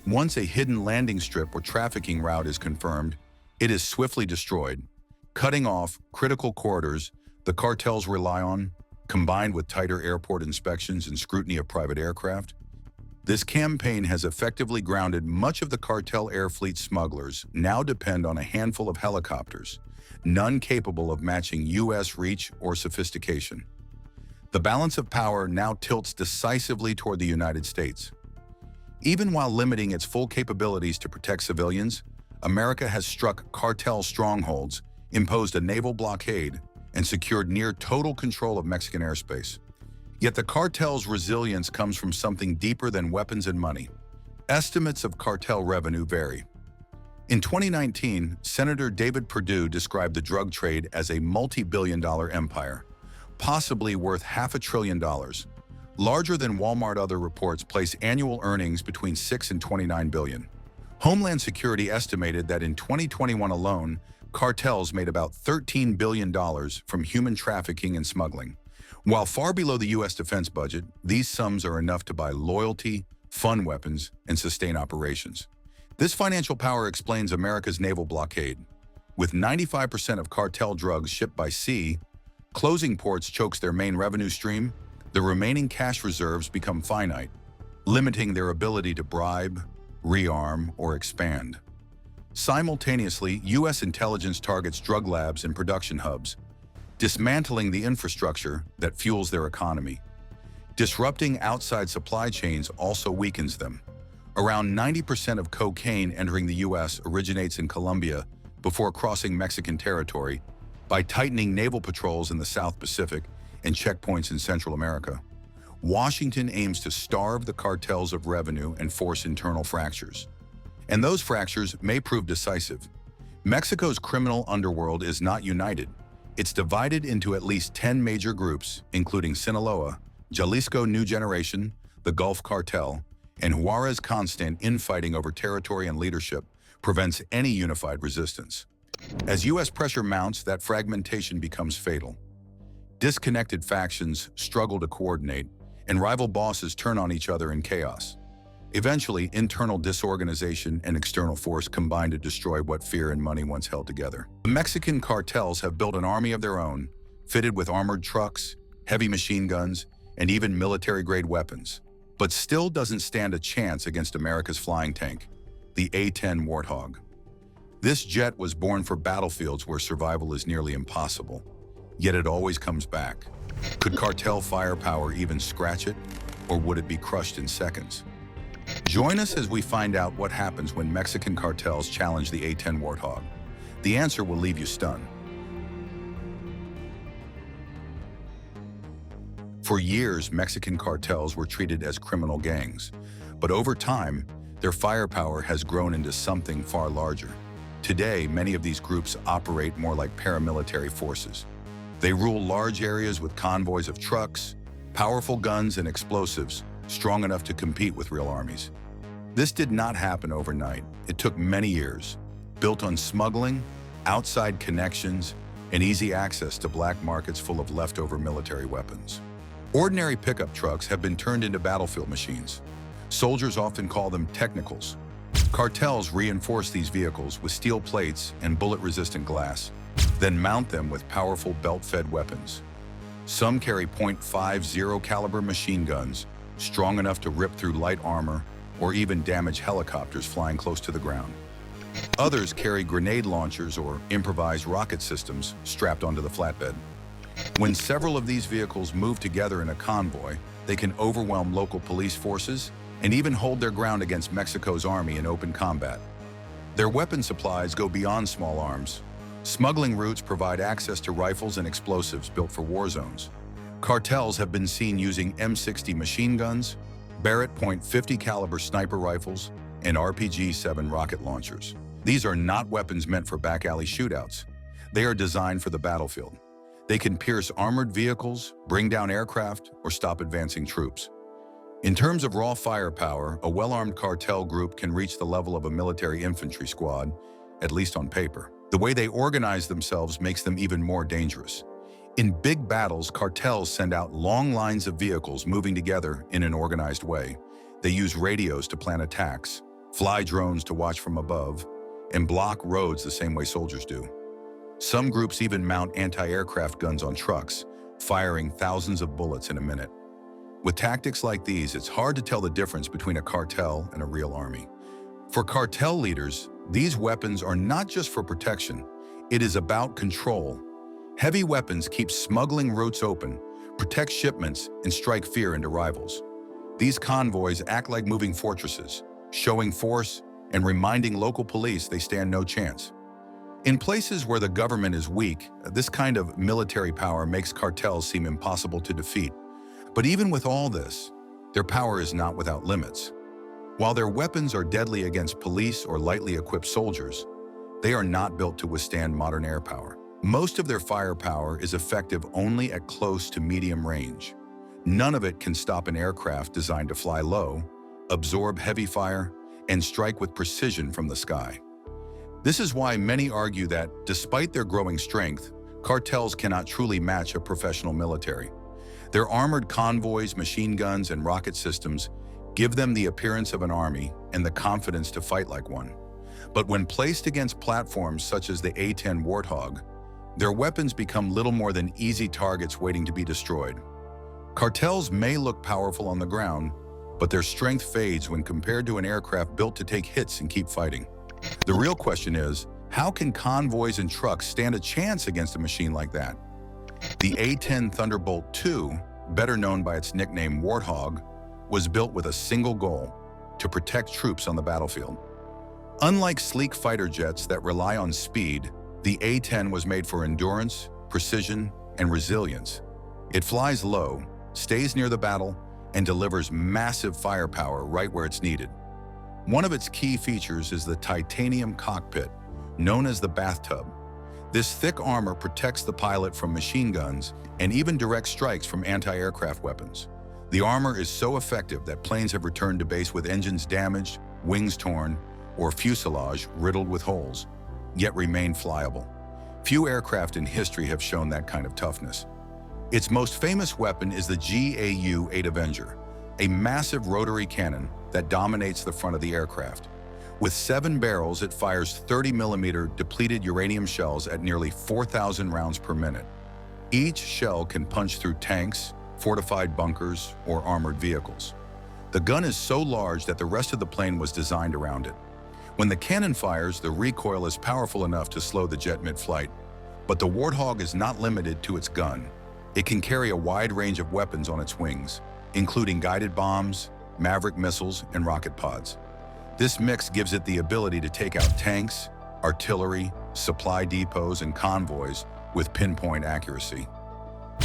Once a hidden landing strip or trafficking route is confirmed, it is swiftly destroyed, cutting off critical corridors the cartels rely on, combined with tighter airport inspections and scrutiny of private aircraft. This campaign has effectively grounded much of the cartel air fleet. Smugglers now depend on a handful of helicopters, none capable of matching U.S. reach or sophistication. The balance of power now tilts decisively toward the United States. Even while limiting its full capabilities to protect civilians, America has struck cartel strongholds, imposed a naval blockade, and secured near total control of Mexican airspace. Yet the cartel's resilience comes from something deeper than weapons and money. Estimates of cartel revenue vary. In 2019, Senator David Perdue described the drug trade as a multi-billion-dollar empire, possibly worth $500 billion. Larger than Walmart. Other reports place annual earnings between $6 and $29 billion. Homeland Security estimated that in 2021 alone, cartels made about $13 billion from human trafficking and smuggling. While far below the U.S. defense budget, these sums are enough to buy loyalty, fund weapons, and sustain operations. This financial power explains America's naval blockade. With 95% of cartel drugs shipped by sea, closing ports chokes their main revenue stream. The remaining cash reserves become finite, limiting their ability to bribe, rearm, or expand. Simultaneously, U.S. intelligence targets drug labs and production hubs, dismantling the infrastructure that fuels their economy. Disrupting outside supply chains also weakens them. Around 90% of cocaine entering the U.S. originates in Colombia before crossing Mexican territory. By tightening naval patrols in the South Pacific and checkpoints in Central America, Washington aims to starve the cartels of revenue and force internal fractures. And those fractures may prove decisive. Mexico's criminal underworld is not united. It's divided into at least 10 major groups, including Sinaloa, Jalisco New Generation, the Gulf Cartel, and Juarez. Constant infighting over territory and leadership prevents any unified resistance. As U.S. pressure mounts, that fragmentation becomes fatal. Disconnected factions struggle to coordinate, and rival bosses turn on each other in chaos. Eventually, internal disorganization and external force combine to destroy what fear and money once held together. The Mexican cartels have built an army of their own, fitted with armored trucks, heavy machine guns, and even military-grade weapons, but still doesn't stand a chance against America's flying tank, the A-10 Warthog. This jet was born for battlefields where survival is nearly impossible, yet it always comes back. Could cartel firepower even scratch it, or would it be crushed in seconds? Join us as we find out what happens when Mexican cartels challenge the A-10 Warthog. The answer will leave you stunned. For years, Mexican cartels were treated as criminal gangs, but over time, their firepower has grown into something far larger. Today, many of these groups operate more like paramilitary forces. They rule large areas with convoys of trucks, powerful guns and explosives, strong enough to compete with real armies. This did not happen overnight. It took many years, built on smuggling, outside connections, and easy access to black markets full of leftover military weapons. Ordinary pickup trucks have been turned into battlefield machines. Soldiers often call them technicals. Cartels reinforce these vehicles with steel plates and bullet-resistant glass, then mount them with powerful belt-fed weapons. Some carry .50 caliber machine guns, strong enough to rip through light armor or even damage helicopters flying close to the ground. Others carry grenade launchers or improvised rocket systems strapped onto the flatbed. When several of these vehicles move together in a convoy, they can overwhelm local police forces and even hold their ground against Mexico's army in open combat. Their weapon supplies go beyond small arms. Smuggling routes provide access to rifles and explosives built for war zones. Cartels have been seen using M60 machine guns, Barrett .50 caliber sniper rifles, and RPG-7 rocket launchers. These are not weapons meant for back alley shootouts. They are designed for the battlefield. They can pierce armored vehicles, bring down aircraft, or stop advancing troops. In terms of raw firepower, a well-armed cartel group can reach the level of a military infantry squad, at least on paper. The way they organize themselves makes them even more dangerous. In big battles, cartels send out long lines of vehicles moving together in an organized way. They use radios to plan attacks, fly drones to watch from above, and block roads the same way soldiers do. Some groups even mount anti-aircraft guns on trucks, firing thousands of bullets in a minute. With tactics like these, it's hard to tell the difference between a cartel and a real army. For cartel leaders, these weapons are not just for protection, it is about control. Heavy weapons keep smuggling routes open, protect shipments, and strike fear into rivals. These convoys act like moving fortresses, showing force and reminding local police they stand no chance. In places where the government is weak, this kind of military power makes cartels seem impossible to defeat. But even with all this, their power is not without limits. While their weapons are deadly against police or lightly equipped soldiers, they are not built to withstand modern air power. Most of their firepower is effective only at close to medium range. None of it can stop an aircraft designed to fly low, absorb heavy fire, and strike with precision from the sky. This is why many argue that, despite their growing strength, cartels cannot truly match a professional military. Their armored convoys, machine guns, and rocket systems give them the appearance of an army and the confidence to fight like one. But when placed against platforms such as the A-10 Warthog, their weapons become little more than easy targets waiting to be destroyed. Cartels may look powerful on the ground, but their strength fades when compared to an aircraft built to take hits and keep fighting. The real question is, how can convoys and trucks stand a chance against a machine like that? The A-10 Thunderbolt II, better known by its nickname Warthog, was built with a single goal: to protect troops on the battlefield. Unlike sleek fighter jets that rely on speed, the A-10 was made for endurance, precision, and resilience. It flies low, stays near the battle, and delivers massive firepower right where it's needed. One of its key features is the titanium cockpit, known as the bathtub. This thick armor protects the pilot from machine guns and even direct strikes from anti-aircraft weapons. The armor is so effective that planes have returned to base with engines damaged, wings torn, or fuselage riddled with holes, yet remain flyable. Few aircraft in history have shown that kind of toughness. Its most famous weapon is the GAU-8 Avenger, a massive rotary cannon that dominates the front of the aircraft. With 7 barrels, it fires 30mm depleted uranium shells at nearly 4,000 rounds per minute. Each shell can punch through tanks, fortified bunkers, or armored vehicles. The gun is so large that the rest of the plane was designed around it. When the cannon fires, the recoil is powerful enough to slow the jet mid-flight. But the Warthog is not limited to its gun. It can carry a wide range of weapons on its wings, including guided bombs, Maverick missiles, and rocket pods. This mix gives it the ability to take out tanks, artillery, supply depots, and convoys with pinpoint accuracy.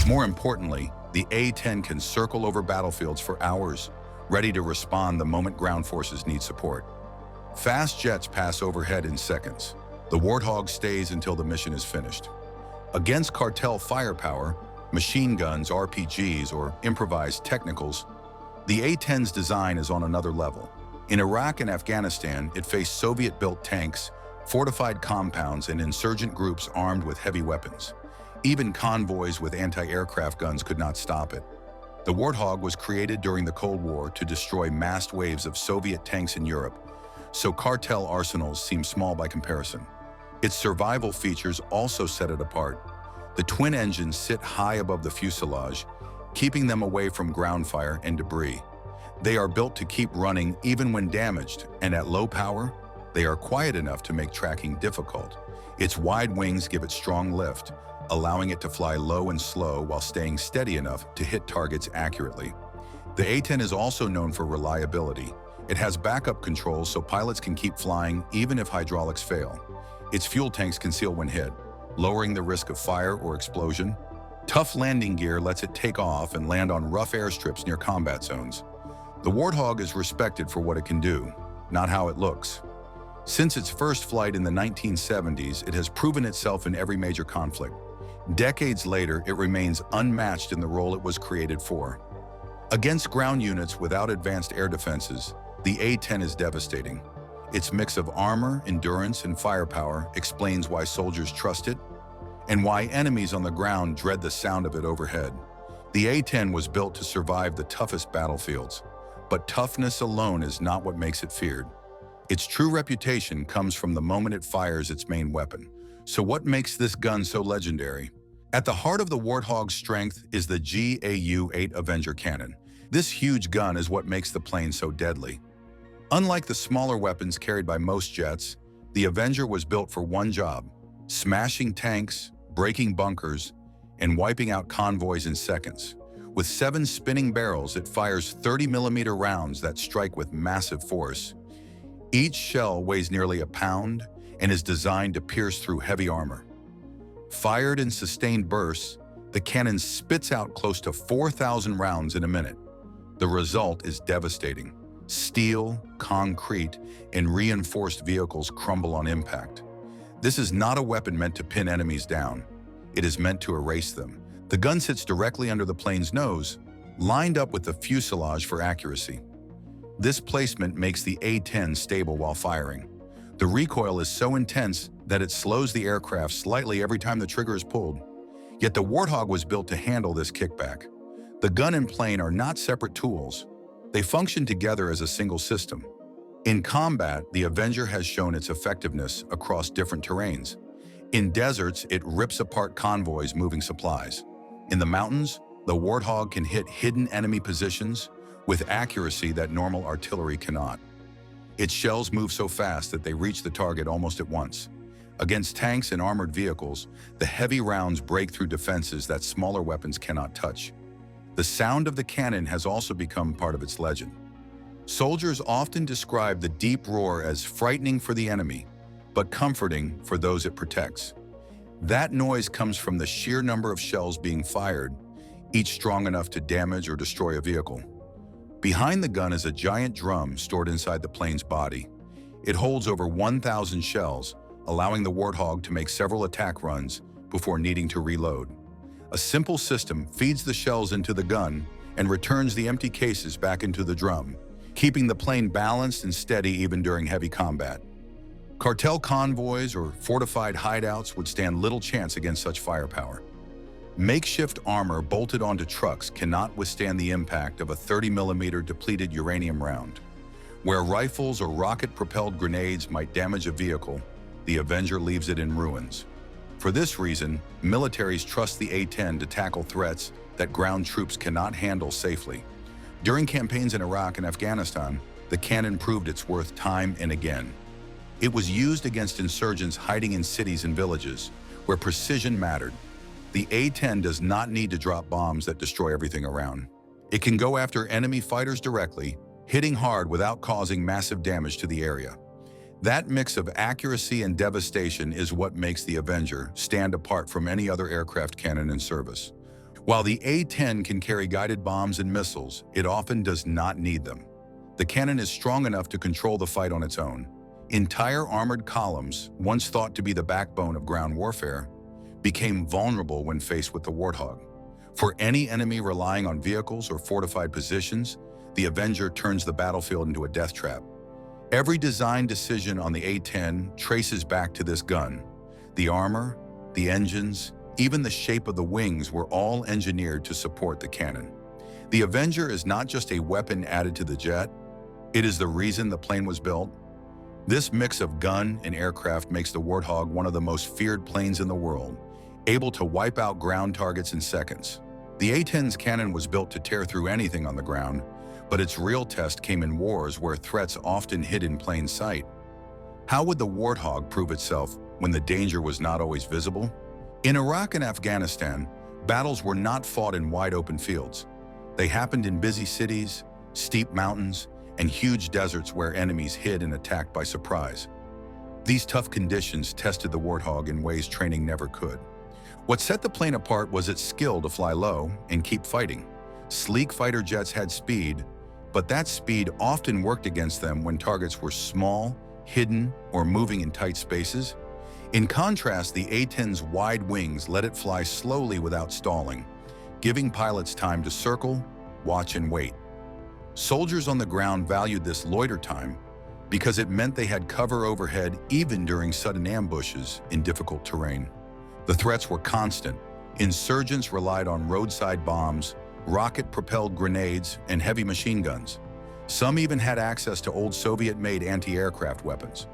More importantly, the A-10 can circle over battlefields for hours, ready to respond the moment ground forces need support. Fast jets pass overhead in seconds. The Warthog stays until the mission is finished. Against cartel firepower, machine guns, RPGs, or improvised technicals, the A-10's design is on another level. In Iraq and Afghanistan, it faced Soviet-built tanks, fortified compounds, and insurgent groups armed with heavy weapons. Even convoys with anti-aircraft guns could not stop it. The Warthog was created during the Cold War to destroy massed waves of Soviet tanks in Europe, so cartel arsenals seem small by comparison. Its survival features also set it apart. The twin engines sit high above the fuselage, keeping them away from ground fire and debris. They are built to keep running even when damaged, and at low power, they are quiet enough to make tracking difficult. Its wide wings give it strong lift, allowing it to fly low and slow while staying steady enough to hit targets accurately. The A-10 is also known for reliability. It has backup controls so pilots can keep flying even if hydraulics fail. Its fuel tanks conceal when hit, lowering the risk of fire or explosion. Tough landing gear lets it take off and land on rough airstrips near combat zones. The Warthog is respected for what it can do, not how it looks. Since its first flight in the 1970s, it has proven itself in every major conflict. Decades later, it remains unmatched in the role it was created for. Against ground units without advanced air defenses, the A-10 is devastating. Its mix of armor, endurance, and firepower explains why soldiers trust it and why enemies on the ground dread the sound of it overhead. The A-10 was built to survive the toughest battlefields, but toughness alone is not what makes it feared. Its true reputation comes from the moment it fires its main weapon. So what makes this gun so legendary? At the heart of the Warthog's strength is the GAU-8 Avenger cannon. This huge gun is what makes the plane so deadly. Unlike the smaller weapons carried by most jets, the Avenger was built for one job: smashing tanks, breaking bunkers, and wiping out convoys in seconds. With 7 spinning barrels, it fires 30mm rounds that strike with massive force. Each shell weighs nearly a pound and is designed to pierce through heavy armor. Fired in sustained bursts, the cannon spits out close to 4,000 rounds in a minute. The result is devastating. Steel, concrete, and reinforced vehicles crumble on impact. This is not a weapon meant to pin enemies down. It is meant to erase them. The gun sits directly under the plane's nose, lined up with the fuselage for accuracy. This placement makes the A-10 stable while firing. The recoil is so intense that it slows the aircraft slightly every time the trigger is pulled. Yet the Warthog was built to handle this kickback. The gun and plane are not separate tools. They function together as a single system. In combat, the Avenger has shown its effectiveness across different terrains. In deserts, it rips apart convoys moving supplies. In the mountains, the Warthog can hit hidden enemy positions with accuracy that normal artillery cannot. Its shells move so fast that they reach the target almost at once. Against tanks and armored vehicles, the heavy rounds break through defenses that smaller weapons cannot touch. The sound of the cannon has also become part of its legend. Soldiers often describe the deep roar as frightening for the enemy, but comforting for those it protects. That noise comes from the sheer number of shells being fired, each strong enough to damage or destroy a vehicle. Behind the gun is a giant drum stored inside the plane's body. It holds over 1,000 shells, allowing the Warthog to make several attack runs before needing to reload. A simple system feeds the shells into the gun and returns the empty cases back into the drum, keeping the plane balanced and steady even during heavy combat. Cartel convoys or fortified hideouts would stand little chance against such firepower. Makeshift armor bolted onto trucks cannot withstand the impact of a 30mm depleted uranium round. Where rifles or rocket-propelled grenades might damage a vehicle, the Avenger leaves it in ruins. For this reason, militaries trust the A-10 to tackle threats that ground troops cannot handle safely. During campaigns in Iraq and Afghanistan, the cannon proved its worth time and again. It was used against insurgents hiding in cities and villages, where precision mattered. The A-10 does not need to drop bombs that destroy everything around. It can go after enemy fighters directly, hitting hard without causing massive damage to the area. That mix of accuracy and devastation is what makes the Avenger stand apart from any other aircraft cannon in service. While the A-10 can carry guided bombs and missiles, it often does not need them. The cannon is strong enough to control the fight on its own. Entire armored columns, once thought to be the backbone of ground warfare, became vulnerable when faced with the Warthog. For any enemy relying on vehicles or fortified positions, the Avenger turns the battlefield into a death trap. Every design decision on the A-10 traces back to this gun. The armor, the engines, even the shape of the wings were all engineered to support the cannon. The Avenger is not just a weapon added to the jet, it is the reason the plane was built. This mix of gun and aircraft makes the Warthog one of the most feared planes in the world, able to wipe out ground targets in seconds. The A-10's cannon was built to tear through anything on the ground, but its real test came in wars where threats often hid in plain sight. How would the Warthog prove itself when the danger was not always visible? In Iraq and Afghanistan, battles were not fought in wide-open fields. They happened in busy cities, steep mountains, and huge deserts where enemies hid and attacked by surprise. These tough conditions tested the Warthog in ways training never could. What set the plane apart was its skill to fly low and keep fighting. Sleek fighter jets had speed, but that speed often worked against them when targets were small, hidden, or moving in tight spaces. In contrast, the A-10's wide wings let it fly slowly without stalling, giving pilots time to circle, watch, and wait. Soldiers on the ground valued this loiter time because it meant they had cover overhead even during sudden ambushes in difficult terrain. The threats were constant. Insurgents relied on roadside bombs, rocket-propelled grenades, and heavy machine guns. Some even had access to old Soviet-made anti-aircraft weapons.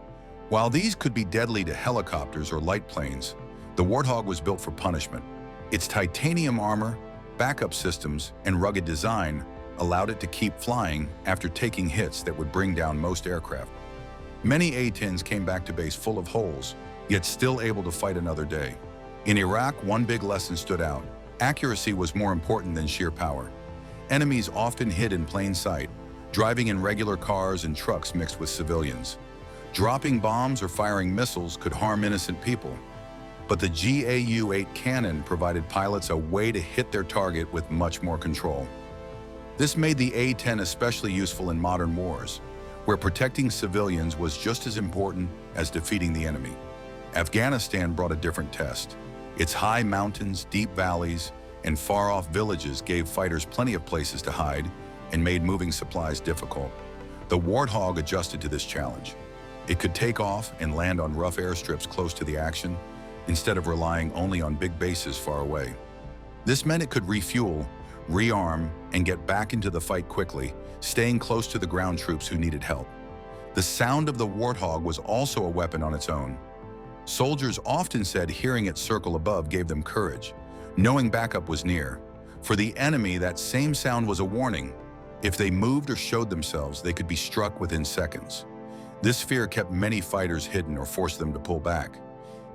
While these could be deadly to helicopters or light planes, the Warthog was built for punishment. Its titanium armor, backup systems, and rugged design allowed it to keep flying after taking hits that would bring down most aircraft. Many A-10s came back to base full of holes, yet still able to fight another day. In Iraq, one big lesson stood out. Accuracy was more important than sheer power. Enemies often hid in plain sight, driving in regular cars and trucks mixed with civilians. Dropping bombs or firing missiles could harm innocent people. But the GAU-8 cannon provided pilots a way to hit their target with much more control. This made the A-10 especially useful in modern wars, where protecting civilians was just as important as defeating the enemy. Afghanistan brought a different test. Its high mountains, deep valleys, and far-off villages gave fighters plenty of places to hide and made moving supplies difficult. The Warthog adjusted to this challenge. It could take off and land on rough airstrips close to the action, instead of relying only on big bases far away. This meant it could refuel, rearm, and get back into the fight quickly, staying close to the ground troops who needed help. The sound of the Warthog was also a weapon on its own. Soldiers often said hearing it circle above gave them courage, knowing backup was near. For the enemy, that same sound was a warning. If they moved or showed themselves, they could be struck within seconds. This fear kept many fighters hidden or forced them to pull back.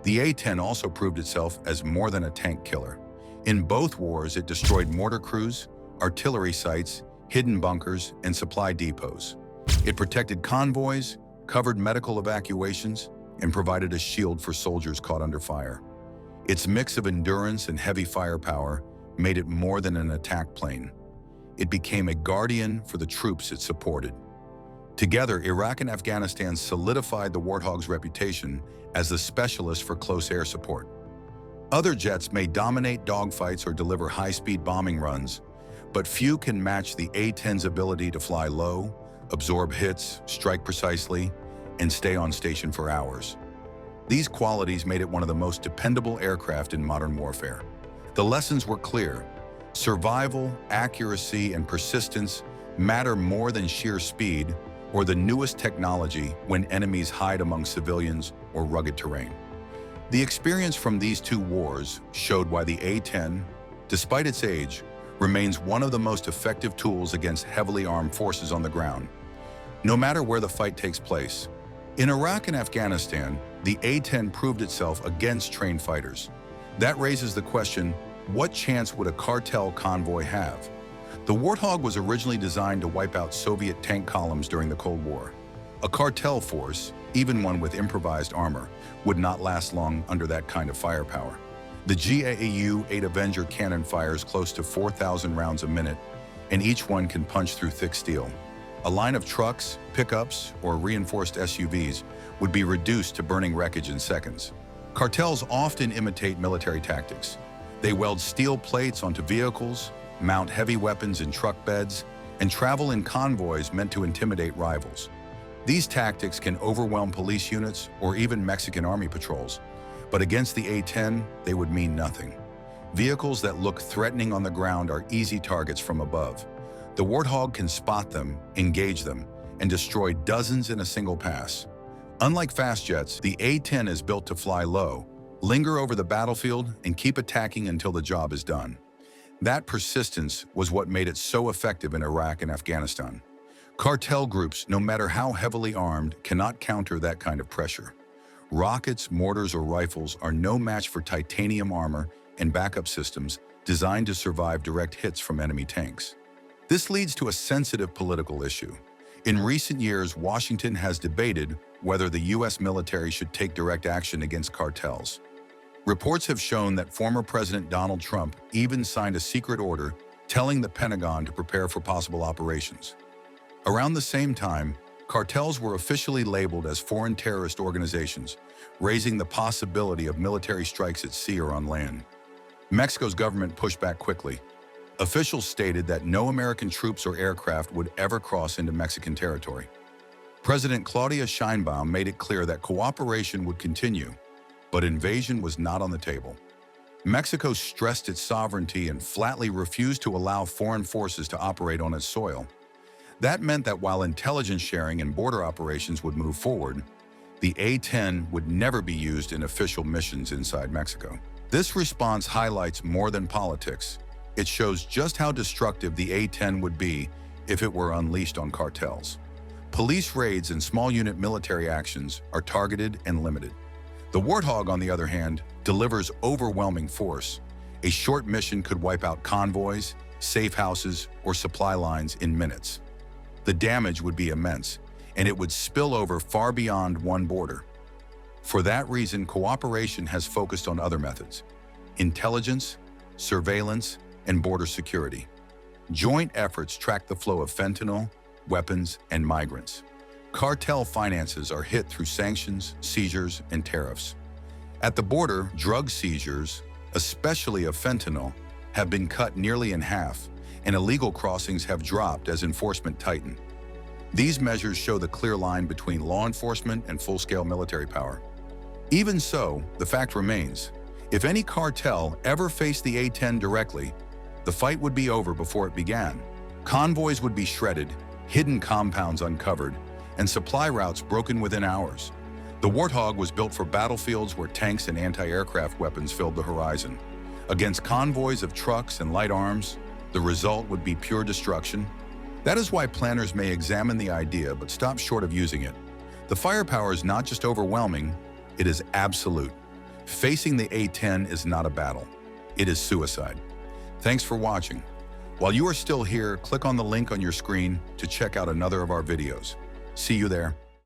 The A-10 also proved itself as more than a tank killer. In both wars, it destroyed mortar crews, artillery sites, hidden bunkers, and supply depots. It protected convoys, covered medical evacuations, and provided a shield for soldiers caught under fire. Its mix of endurance and heavy firepower made it more than an attack plane. It became a guardian for the troops it supported. Together, Iraq and Afghanistan solidified the Warthog's reputation as the specialist for close air support. Other jets may dominate dogfights or deliver high-speed bombing runs, but few can match the A-10's ability to fly low, absorb hits, strike precisely, and stay on station for hours. These qualities made it one of the most dependable aircraft in modern warfare. The lessons were clear. Survival, accuracy, and persistence matter more than sheer speed, or the newest technology when enemies hide among civilians or rugged terrain. The experience from these two wars showed why the A-10, despite its age, remains one of the most effective tools against heavily armed forces on the ground, no matter where the fight takes place. In Iraq and Afghanistan, the A-10 proved itself against trained fighters. That raises the question, what chance would a cartel convoy have? The Warthog was originally designed to wipe out Soviet tank columns during the Cold War. A cartel force, even one with improvised armor, would not last long under that kind of firepower. The GAU-8 Avenger cannon fires close to 4,000 rounds a minute, and each one can punch through thick steel. A line of trucks, pickups, or reinforced SUVs would be reduced to burning wreckage in seconds. Cartels often imitate military tactics. They weld steel plates onto vehicles, mount heavy weapons in truck beds, and travel in convoys meant to intimidate rivals. These tactics can overwhelm police units or even Mexican army patrols, but against the A-10, they would mean nothing. Vehicles that look threatening on the ground are easy targets from above. The Warthog can spot them, engage them, and destroy dozens in a single pass. Unlike fast jets, the A-10 is built to fly low, linger over the battlefield, and keep attacking until the job is done. That persistence was what made it so effective in Iraq and Afghanistan. Cartel groups, no matter how heavily armed, cannot counter that kind of pressure. Rockets, mortars, or rifles are no match for titanium armor and backup systems designed to survive direct hits from enemy tanks. This leads to a sensitive political issue. In recent years, Washington has debated whether the U.S. military should take direct action against cartels. Reports have shown that former President Donald Trump even signed a secret order telling the Pentagon to prepare for possible operations. Around the same time, cartels were officially labeled as foreign terrorist organizations, raising the possibility of military strikes at sea or on land. Mexico's government pushed back quickly. Officials stated that no American troops or aircraft would ever cross into Mexican territory. President Claudia Sheinbaum made it clear that cooperation would continue, but invasion was not on the table. Mexico stressed its sovereignty and flatly refused to allow foreign forces to operate on its soil. That meant that while intelligence sharing and border operations would move forward, the A-10 would never be used in official missions inside Mexico. This response highlights more than politics. It shows just how destructive the A-10 would be if it were unleashed on cartels. Police raids and small unit military actions are targeted and limited. The Warthog, on the other hand, delivers overwhelming force. A short mission could wipe out convoys, safe houses, or supply lines in minutes. The damage would be immense, and it would spill over far beyond one border. For that reason, cooperation has focused on other methods: intelligence, surveillance, and border security. Joint efforts track the flow of fentanyl, weapons, and migrants. Cartel finances are hit through sanctions, seizures, and tariffs. At the border, drug seizures, especially of fentanyl, have been cut nearly in half, and illegal crossings have dropped as enforcement tightened. These measures show the clear line between law enforcement and full-scale military power. Even so, the fact remains, if any cartel ever faced the A-10 directly, the fight would be over before it began. Convoys would be shredded, hidden compounds uncovered, and supply routes broken within hours. The Warthog was built for battlefields where tanks and anti-aircraft weapons filled the horizon. Against convoys of trucks and light arms, the result would be pure destruction. That is why planners may examine the idea but stop short of using it. The firepower is not just overwhelming, it is absolute. Facing the A-10 is not a battle, it is suicide. Thanks for watching. While you are still here, click on the link on your screen to check out another of our videos. See you there.